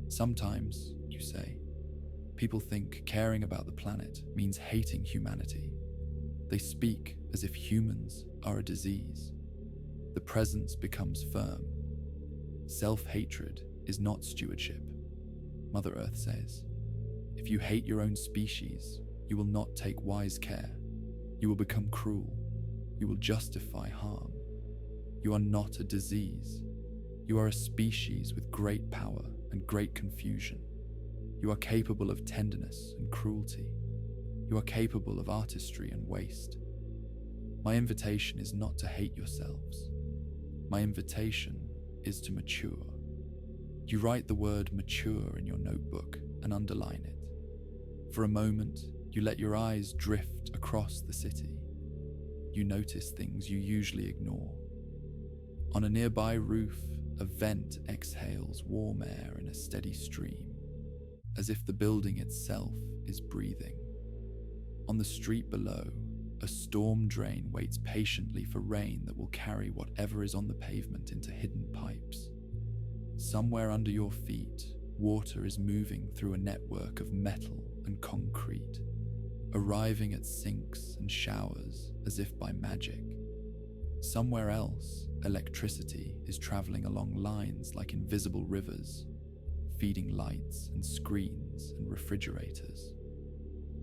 Sometimes, you say, people think caring about the planet means hating humanity. They speak as if humans are a disease. The presence becomes firm. Self-hatred is not stewardship, Mother Earth says. If you hate your own species, you will not take wise care. You will become cruel. You will justify harm. You are not a disease. You are a species with great power and great confusion. You are capable of tenderness and cruelty. You are capable of artistry and waste. My invitation is not to hate yourselves. My invitation is to mature. You write the word mature in your notebook and underline it. For a moment, you let your eyes drift across the city. You notice things you usually ignore. On a nearby roof, a vent exhales warm air in a steady stream, as if the building itself is breathing. On the street below, A storm drain waits patiently for rain that will carry whatever is on the pavement into hidden pipes. Somewhere under your feet, water is moving through a network of metal and concrete, arriving at sinks and showers as if by magic. Somewhere else, electricity is traveling along lines like invisible rivers, feeding lights and screens and refrigerators.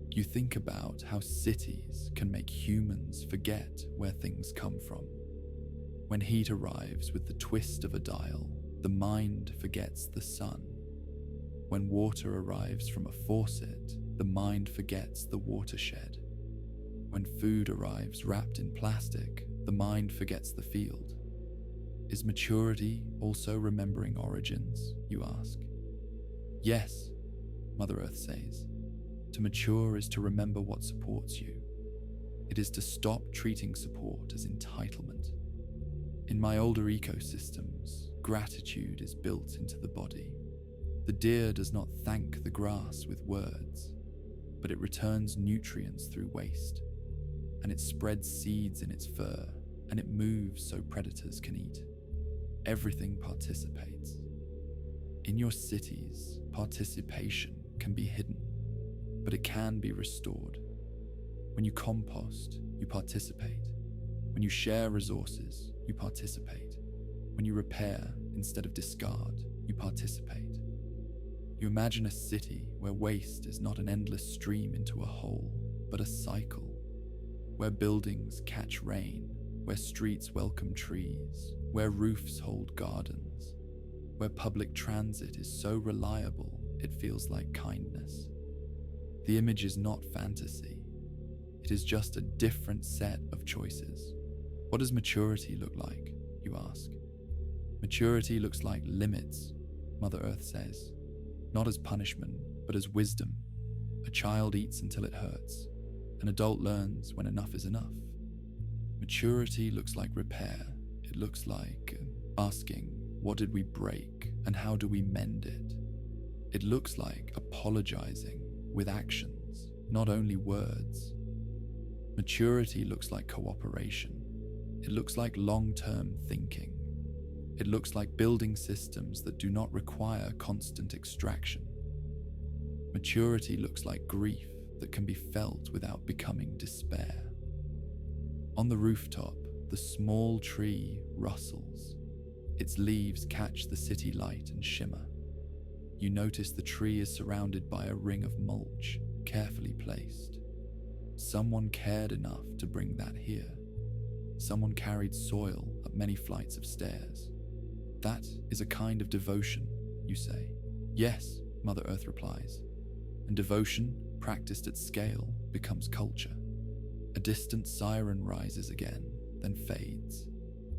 You think about how cities can make humans forget where things come from. When heat arrives with the twist of a dial, the mind forgets the sun. When water arrives from a faucet, the mind forgets the watershed. When food arrives wrapped in plastic, the mind forgets the field. Is maturity also remembering origins, you ask? Yes, Mother Earth says. To mature is to remember what supports you. It is to stop treating support as entitlement. In my older ecosystems, gratitude is built into the body. The deer does not thank the grass with words, but it returns nutrients through waste, and it spreads seeds in its fur, and it moves so predators can eat. Everything participates. In your cities, participation can be hidden, but it can be restored. When you compost, you participate. When you share resources, you participate. When you repair instead of discard, you participate. You imagine a city where waste is not an endless stream into a hole, but a cycle, where buildings catch rain, where streets welcome trees, where roofs hold gardens, where public transit is so reliable it feels like kindness. The image is not fantasy. It is just a different set of choices. What does maturity look like, you ask? Maturity looks like limits, Mother Earth says. Not as punishment, but as wisdom. A child eats until it hurts. An adult learns when enough is enough. Maturity looks like repair. It looks like asking, what did we break and how do we mend it? It looks like apologizing with actions, not only words. Maturity looks like cooperation. It looks like long-term thinking. It looks like building systems that do not require constant extraction. Maturity looks like grief that can be felt without becoming despair. On the rooftop, the small tree rustles. Its leaves catch the city light and shimmer. You notice the tree is surrounded by a ring of mulch, carefully placed. Someone cared enough to bring that here. Someone carried soil up many flights of stairs. That is a kind of devotion, you say. Yes, Mother Earth replies. And devotion, practiced at scale, becomes culture. A distant siren rises again, then fades.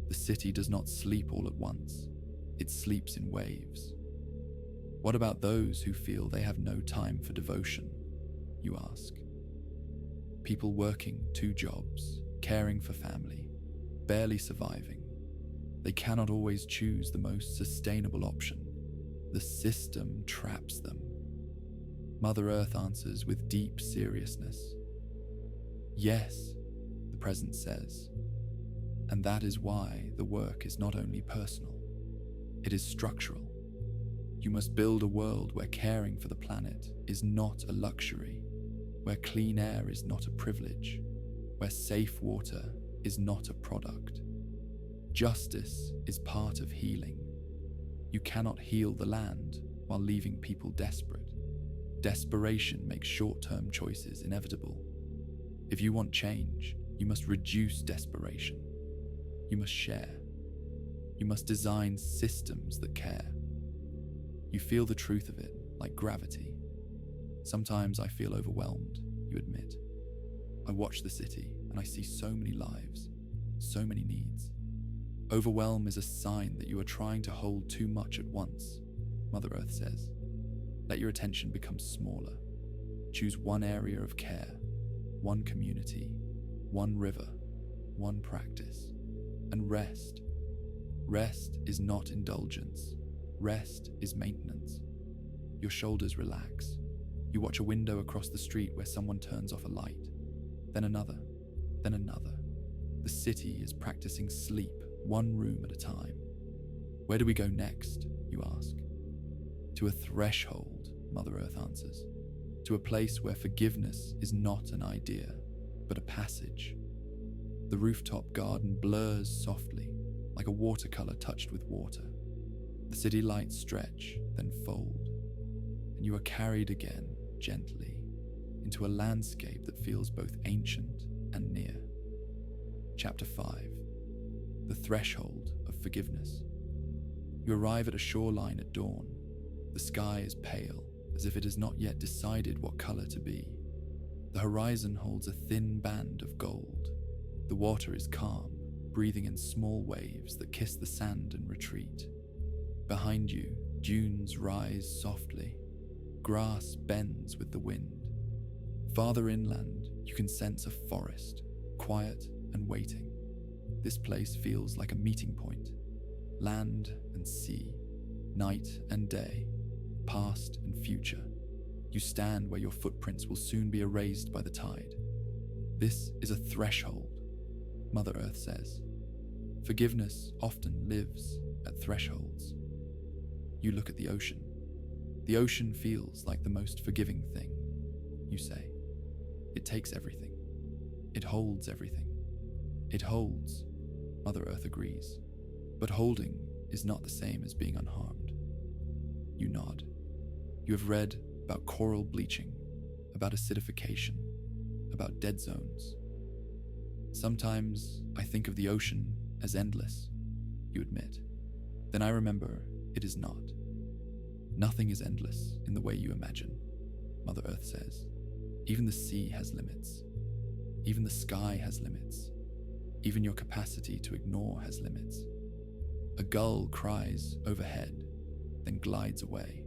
The city does not sleep all at once. It sleeps in waves. What about those who feel they have no time for devotion, you ask? People working 2 jobs, caring for family, barely surviving. They cannot always choose the most sustainable option. The system traps them. Mother Earth answers with deep seriousness. Yes, the present says. And that is why the work is not only personal, it is structural. You must build a world where caring for the planet is not a luxury, where clean air is not a privilege, where safe water is not a product. Justice is part of healing. You cannot heal the land while leaving people desperate. Desperation makes short-term choices inevitable. If you want change, you must reduce desperation. You must share. You must design systems that care. You feel the truth of it, like gravity. Sometimes I feel overwhelmed, you admit. I watch the city and I see so many lives, so many needs. Overwhelm is a sign that you are trying to hold too much at once, Mother Earth says. Let your attention become smaller. Choose one area of care, one community, one river, one practice, and rest. Rest is not indulgence. Rest is maintenance. Your shoulders relax. You watch a window across the street where someone turns off a light, then another, then another. The city is practicing sleep, one room at a time. Where do we go next, you ask? To a threshold, Mother Earth answers. To a place where forgiveness is not an idea, but a passage. The rooftop garden blurs softly, like a watercolor touched with water. The city lights stretch, then fold, and you are carried again, gently, into a landscape that feels both ancient and near. Chapter 5. The Threshold of Forgiveness. You arrive at a shoreline at dawn. The sky is pale, as if it has not yet decided what color to be. The horizon holds a thin band of gold. The water is calm, breathing in small waves that kiss the sand and retreat. Behind you, dunes rise softly. Grass bends with the wind. Farther inland, you can sense a forest, quiet and waiting. This place feels like a meeting point. Land and sea, night and day, past and future. You stand where your footprints will soon be erased by the tide. This is a threshold, Mother Earth says. Forgiveness often lives at thresholds. You look at the ocean. The ocean feels like the most forgiving thing, you say. It takes everything. It holds everything. It holds, Mother Earth agrees. But holding is not the same as being unharmed. You nod. You have read about coral bleaching, about acidification, about dead zones. Sometimes I think of the ocean as endless, you admit. Then I remember it is not. Nothing is endless in the way you imagine, Mother Earth says. Even the sea has limits. Even the sky has limits. Even your capacity to ignore has limits. A gull cries overhead, then glides away.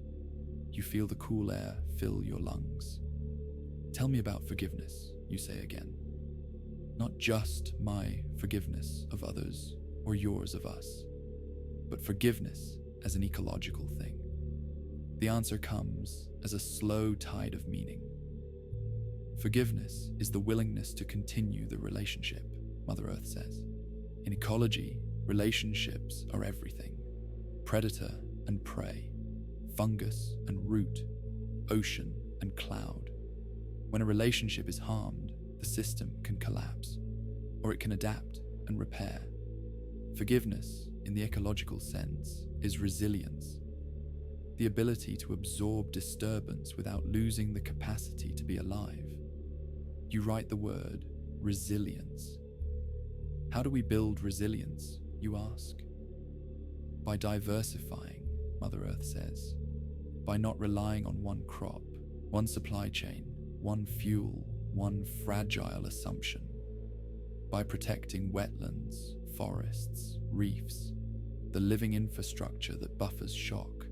You feel the cool air fill your lungs. Tell me about forgiveness, you say again. Not just my forgiveness of others or yours of us, but forgiveness as an ecological thing. The answer comes as a slow tide of meaning. Forgiveness is the willingness to continue the relationship, Mother Earth says. In ecology, relationships are everything. Predator and prey, fungus and root, ocean and cloud. When a relationship is harmed, the system can collapse, or it can adapt and repair. Forgiveness, in the ecological sense, is resilience. The ability to absorb disturbance without losing the capacity to be alive. You write the word resilience. How do we build resilience, you ask? By diversifying, Mother Earth says. By not relying on one crop, one supply chain, one fuel, one fragile assumption. By protecting wetlands, forests, reefs, the living infrastructure that buffers shock.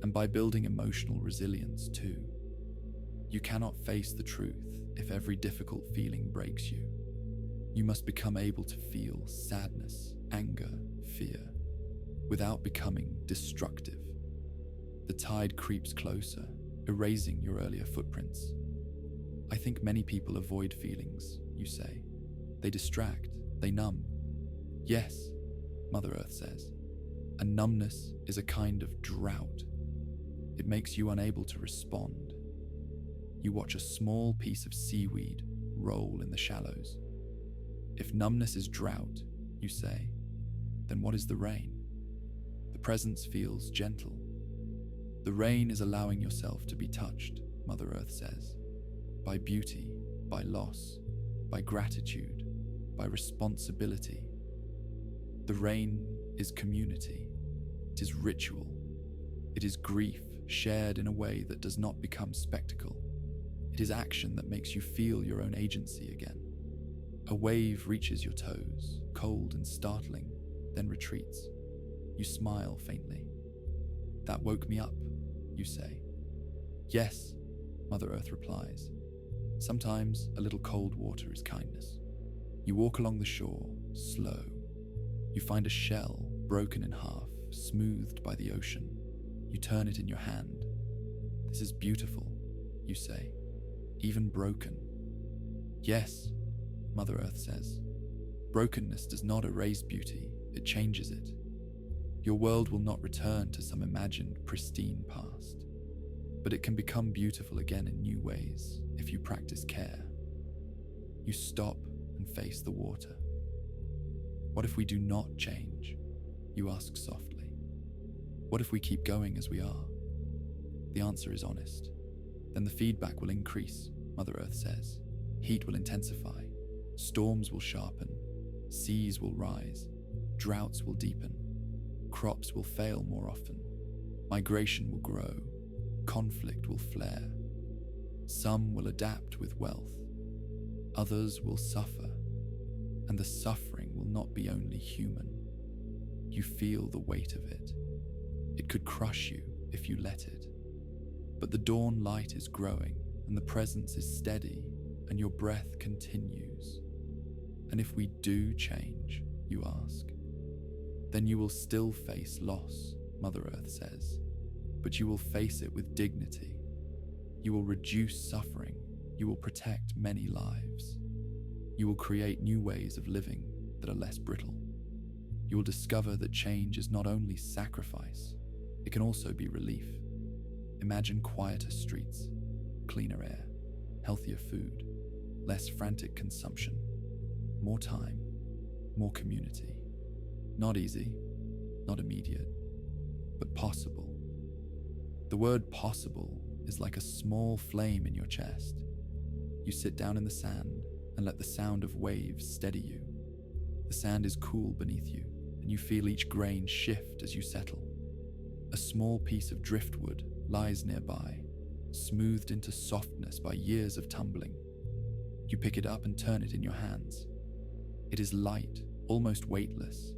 And by building emotional resilience too. You cannot face the truth if every difficult feeling breaks you. You must become able to feel sadness, anger, fear, without becoming destructive. The tide creeps closer, erasing your earlier footprints. I think many people avoid feelings, you say. They distract, they numb. Yes, Mother Earth says. A numbness is a kind of drought. It makes you unable to respond. You watch a small piece of seaweed roll in the shallows. If numbness is drought, you say, then what is the rain? The presence feels gentle. The rain is allowing yourself to be touched, Mother Earth says, by beauty, by loss, by gratitude, by responsibility. The rain is community. It is ritual. It is grief shared in a way that does not become spectacle. It is action that makes you feel your own agency again. A wave reaches your toes, cold and startling, then retreats. You smile faintly. That woke me up, you say. Yes, Mother Earth replies. Sometimes a little cold water is kindness. You walk along the shore, slow. You find a shell broken in half, smoothed by the ocean. You turn it in your hand. This is beautiful, you say, even broken. Yes, Mother Earth says. Brokenness does not erase beauty, it changes it. Your world will not return to some imagined pristine past, but it can become beautiful again in new ways if you practice care. You stop and face the water. What if we do not change? You ask softly. What if we keep going as we are? The answer is honest. Then the feedback will increase, Mother Earth says. Heat will intensify, storms will sharpen, seas will rise, droughts will deepen, crops will fail more often, migration will grow, conflict will flare. Some will adapt with wealth, others will suffer, and the suffering will not be only human. You feel the weight of it. It could crush you if you let it. But the dawn light is growing, and the presence is steady, and your breath continues. And if we do change, you ask, then you will still face loss, Mother Earth says, but you will face it with dignity. You will reduce suffering. You will protect many lives. You will create new ways of living that are less brittle. You will discover that change is not only sacrifice, it can also be relief. Imagine quieter streets, cleaner air, healthier food, less frantic consumption, more time, more community. Not easy, not immediate, but possible. The word possible is like a small flame in your chest. You sit down in the sand and let the sound of waves steady you. The sand is cool beneath you, and you feel each grain shift as you settle. A small piece of driftwood lies nearby, smoothed into softness by years of tumbling. You pick it up and turn it in your hands. It is light, almost weightless,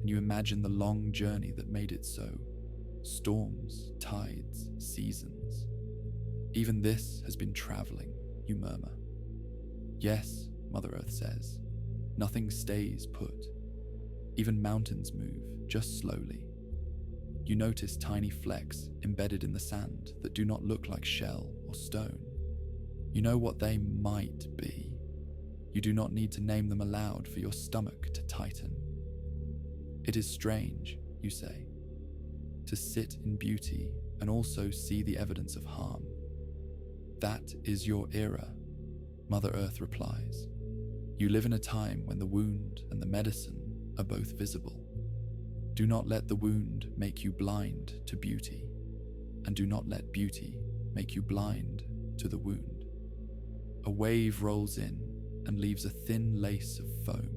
and you imagine the long journey that made it so. Storms, tides, seasons. Even this has been traveling, you murmur. Yes, Mother Earth says, nothing stays put. Even mountains move, just slowly. You notice tiny flecks embedded in the sand that do not look like shell or stone. You know what they might be. You do not need to name them aloud for your stomach to tighten. It is strange, you say, to sit in beauty and also see the evidence of harm. That is your era, Mother Earth replies. You live in a time when the wound and the medicine are both visible. Do not let the wound make you blind to beauty, and do not let beauty make you blind to the wound. A wave rolls in and leaves a thin lace of foam.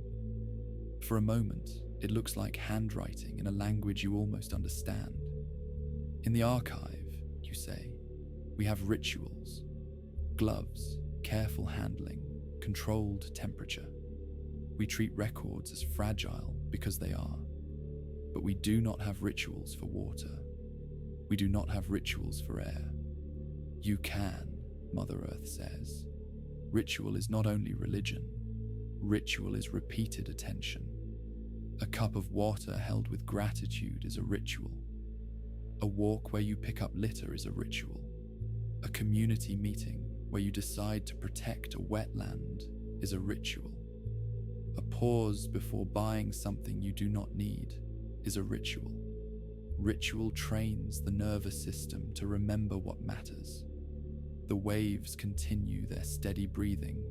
For a moment, it looks like handwriting in a language you almost understand. In the archive, you say, we have rituals, gloves, careful handling, controlled temperature. We treat records as fragile because they are. But we do not have rituals for water. We do not have rituals for air. You can, Mother Earth says. Ritual is not only religion. Ritual is repeated attention. A cup of water held with gratitude is a ritual. A walk where you pick up litter is a ritual. A community meeting where you decide to protect a wetland is a ritual. A pause before buying something you do not need is a ritual. Ritual trains the nervous system to remember what matters. The waves continue their steady breathing,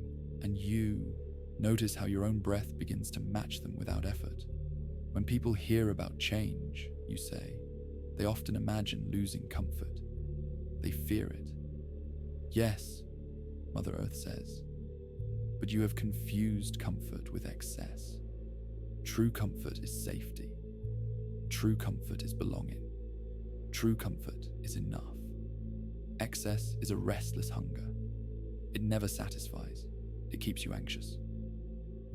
and you notice how your own breath begins to match them without effort. When people hear about change, you say, they often imagine losing comfort. They fear it. Yes, Mother Earth says, but you have confused comfort with excess. True comfort is safety. True comfort is belonging. True comfort is enough. Excess is a restless hunger. It never satisfies. It keeps you anxious.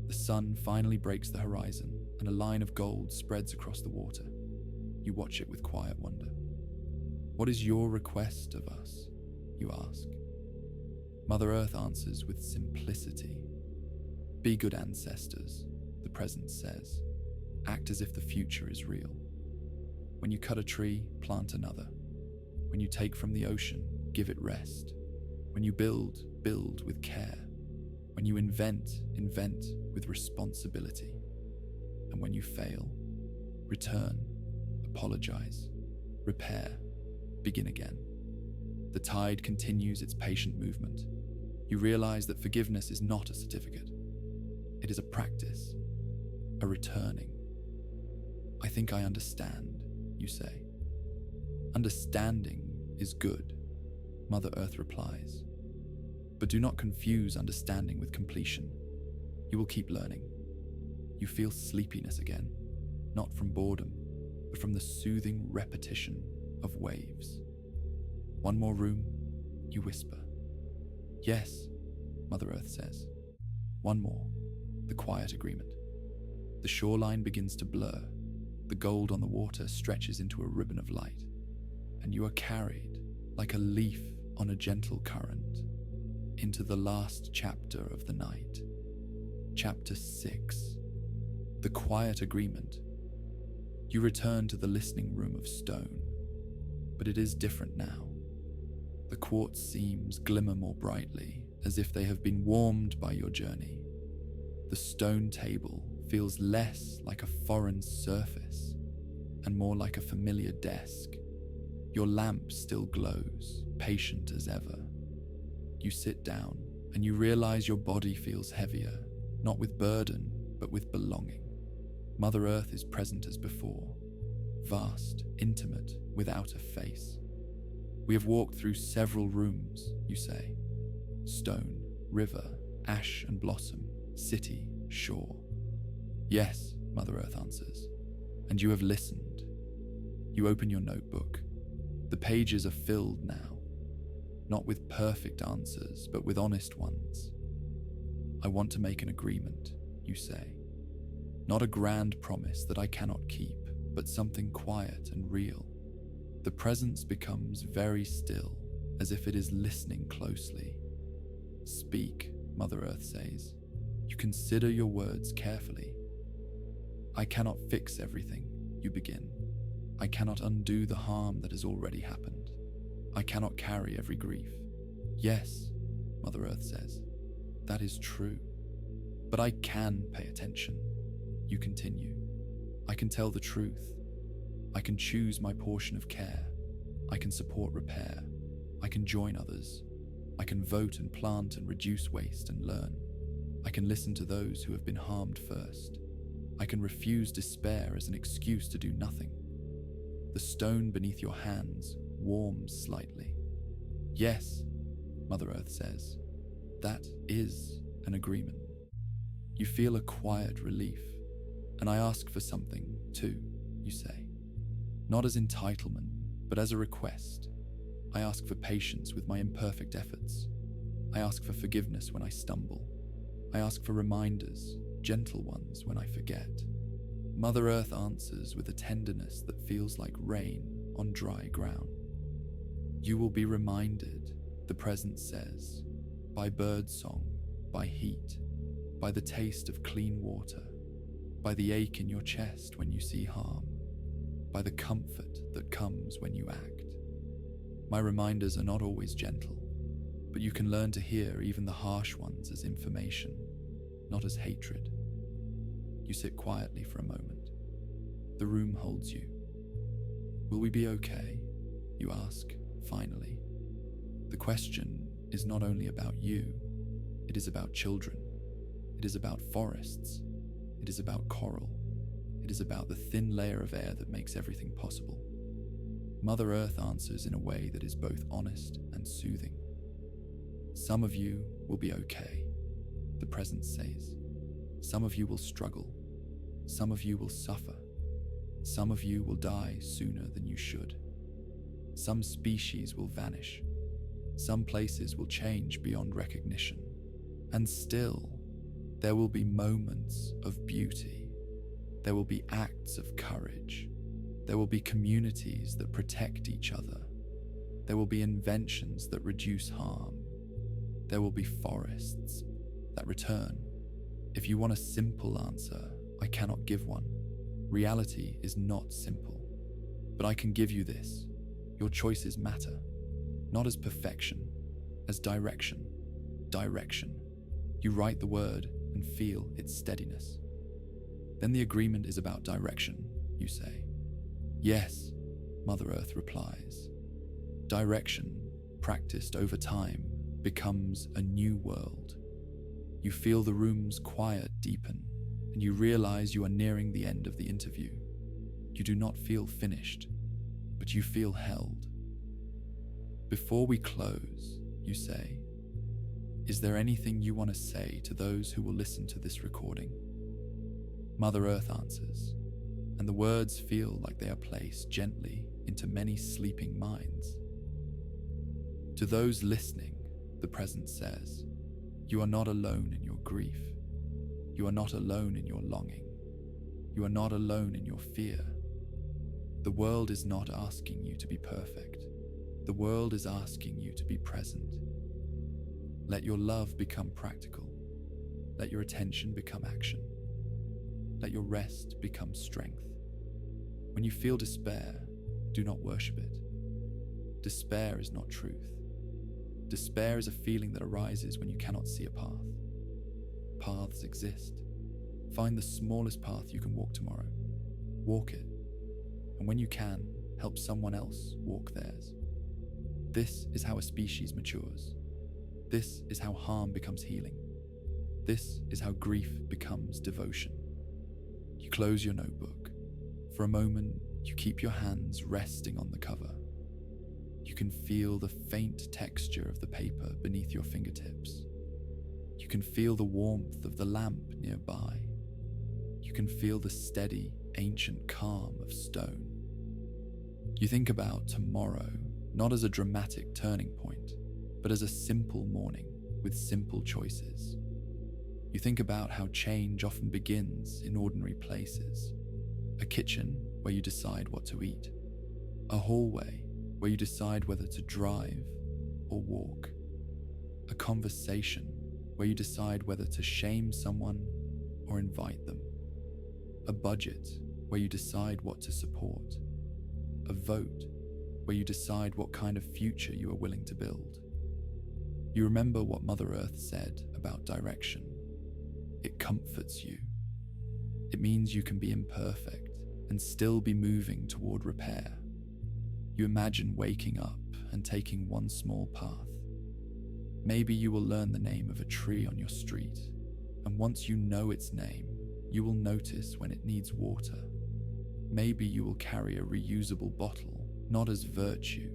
The sun finally breaks the horizon, and a line of gold spreads across the water. You watch it with quiet wonder. What is your request of us? You ask. Mother Earth answers with simplicity. Be good ancestors, the present says. Act as if the future is real. When you cut a tree, plant another. When you take from the ocean, give it rest. When you build, build with care. When When you invent with responsibility. And when you fail, return, apologize, repair, begin again. The tide continues its patient movement. You realize that forgiveness is not a certificate. It is a practice, a returning. I think I understand, you say. Understanding is good, Mother Earth replies. But do not confuse understanding with completion. You will keep learning. You feel sleepiness again, not from boredom, but from the soothing repetition of waves. One more room, you whisper. Yes, Mother Earth says. One more, the quiet agreement. The shoreline begins to blur. The gold on the water stretches into a ribbon of light, and you are carried, like a leaf on a gentle current, into the last chapter of the night. Chapter 6. The quiet agreement. You return to the listening room of stone, but it is different now. The quartz seams glimmer more brightly, as if they have been warmed by your journey. The stone table feels less like a foreign surface and more like a familiar desk. Your lamp still glows, patient as ever. You sit down and you realize your body feels heavier, not with burden, but with belonging. Mother Earth is present as before, vast, intimate, without a face. We have walked through several rooms, you say. Stone, river, ash and blossom, city, shore. Yes, Mother Earth answers, and you have listened. You open your notebook. The pages are filled now, not with perfect answers, but with honest ones. I want to make an agreement, you say. Not a grand promise that I cannot keep, but something quiet and real. The presence becomes very still, as if it is listening closely. Speak, Mother Earth says. You consider your words carefully. I cannot fix everything, you begin. I cannot undo the harm that has already happened. I cannot carry every grief. Yes, Mother Earth says, that is true. But I can pay attention, you continue. I can tell the truth. I can choose my portion of care. I can support repair. I can join others. I can vote and plant and reduce waste and learn. I can listen to those who have been harmed first. I can refuse despair as an excuse to do nothing. The stone beneath your hands warms slightly. Yes, Mother Earth says, that is an agreement. You feel a quiet relief, and I ask for something too, you say. Not as entitlement, but as a request. I ask for patience with my imperfect efforts. I ask for forgiveness when I stumble. I ask for reminders, gentle ones when I forget. Mother Earth answers with a tenderness that feels like rain on dry ground. You will be reminded, the presence says, by birdsong, by heat, by the taste of clean water, by the ache in your chest when you see harm, by the comfort that comes when you act. My reminders are not always gentle, but you can learn to hear even the harsh ones as information, not as hatred. You sit quietly for a moment. The room holds you. Will we be okay? You ask, finally. The question is not only about you, it is about children. It is about forests. It is about coral. It is about the thin layer of air that makes everything possible. Mother Earth answers in a way that is both honest and soothing. Some of you will be okay, the presence says. Some of you will struggle. Some of you will suffer. Some of you will die sooner than you should. Some species will vanish. Some places will change beyond recognition. And still, there will be moments of beauty. There will be acts of courage. There will be communities that protect each other. There will be inventions that reduce harm. There will be forests that return. If you want a simple answer, I cannot give one. Reality is not simple. But I can give you this. Your choices matter. Not as perfection, as direction. Direction. You write the word and feel its steadiness. Then the agreement is about direction, you say. Yes, Mother Earth replies. Direction, practiced over time, becomes a new world. You feel the room's quiet deepen, and you realize you are nearing the end of the interview. You do not feel finished, but you feel held. Before we close, you say, is there anything you want to say to those who will listen to this recording? Mother Earth answers, and the words feel like they are placed gently into many sleeping minds. To those listening, the present says, you are not alone in your grief. You are not alone in your longing. You are not alone in your fear. The world is not asking you to be perfect. The world is asking you to be present. Let your love become practical. Let your attention become action. Let your rest become strength. When you feel despair, do not worship it. Despair is not truth. Despair is a feeling that arises when you cannot see a path. Paths exist. Find the smallest path you can walk tomorrow. Walk it. And when you can, help someone else walk theirs. This is how a species matures. This is how harm becomes healing. This is how grief becomes devotion. You close your notebook. For a moment, you keep your hands resting on the cover. You can feel the faint texture of the paper beneath your fingertips. You can feel the warmth of the lamp nearby. You can feel the steady, ancient calm of stone. You think about tomorrow not as a dramatic turning point, but as a simple morning with simple choices. You think about how change often begins in ordinary places. A kitchen where you decide what to eat. A hallway where you decide whether to drive or walk. A conversation where you decide whether to shame someone or invite them. A budget where you decide what to support. A vote where you decide what kind of future you are willing to build. You remember what Mother Earth said about direction. It comforts you. It means you can be imperfect and still be moving toward repair. You imagine waking up and taking one small path. Maybe you will learn the name of a tree on your street, and once you know its name, you will notice when it needs water. Maybe you will carry a reusable bottle, not as virtue,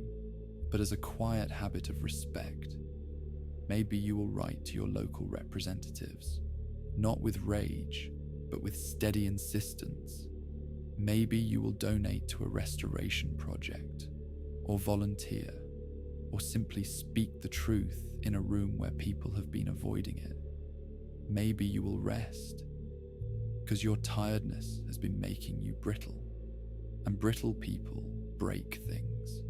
but as a quiet habit of respect. Maybe you will write to your local representatives, not with rage, but with steady insistence. Maybe you will donate to a restoration project, or volunteer, or simply speak the truth in a room where people have been avoiding it. Maybe you will rest, because your tiredness has been making you brittle, and brittle people break things.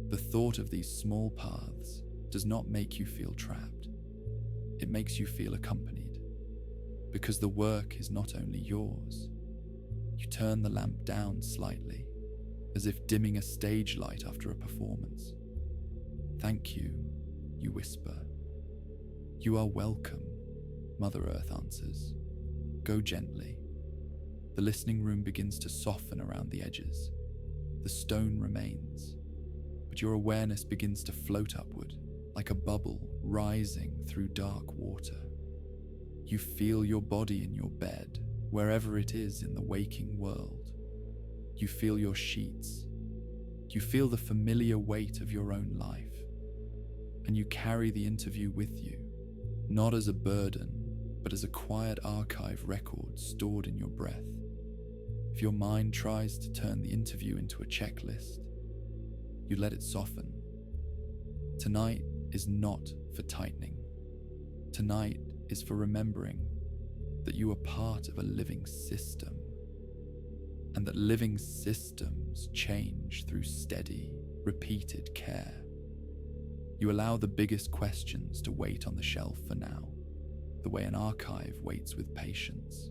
The thought of these small paths does not make you feel trapped. It makes you feel accompanied, because the work is not only yours. You turn the lamp down slightly, as if dimming a stage light after a performance. Thank you, you whisper. You are welcome, Mother Earth answers. Go gently. The listening room begins to soften around the edges. The stone remains, but your awareness begins to float upward, like a bubble rising through dark water. You feel your body in your bed, wherever it is in the waking world. You feel your sheets. You feel the familiar weight of your own life. And you carry the interview with you, not as a burden, but as a quiet archive record stored in your breath. If your mind tries to turn the interview into a checklist, you let it soften. Tonight is not for tightening. Tonight is for remembering that you are part of a living system, and that living systems change through steady, repeated care. You allow the biggest questions to wait on the shelf for now, the way an archive waits with patience.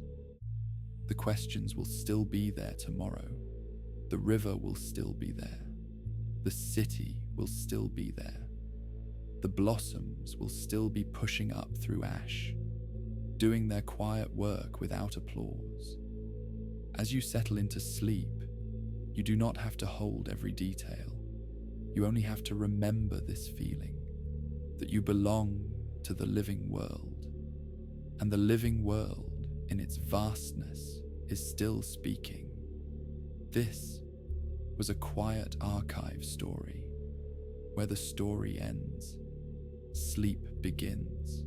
The questions will still be there tomorrow. The river will still be there. The city will still be there. The blossoms will still be pushing up through ash doing their quiet work without applause. As you settle into sleep, you do not have to hold every detail. You only have to remember this feeling, that you belong to the living world, and the living world, in its vastness, is still speaking. This was a quiet archive story, where the story ends, sleep begins.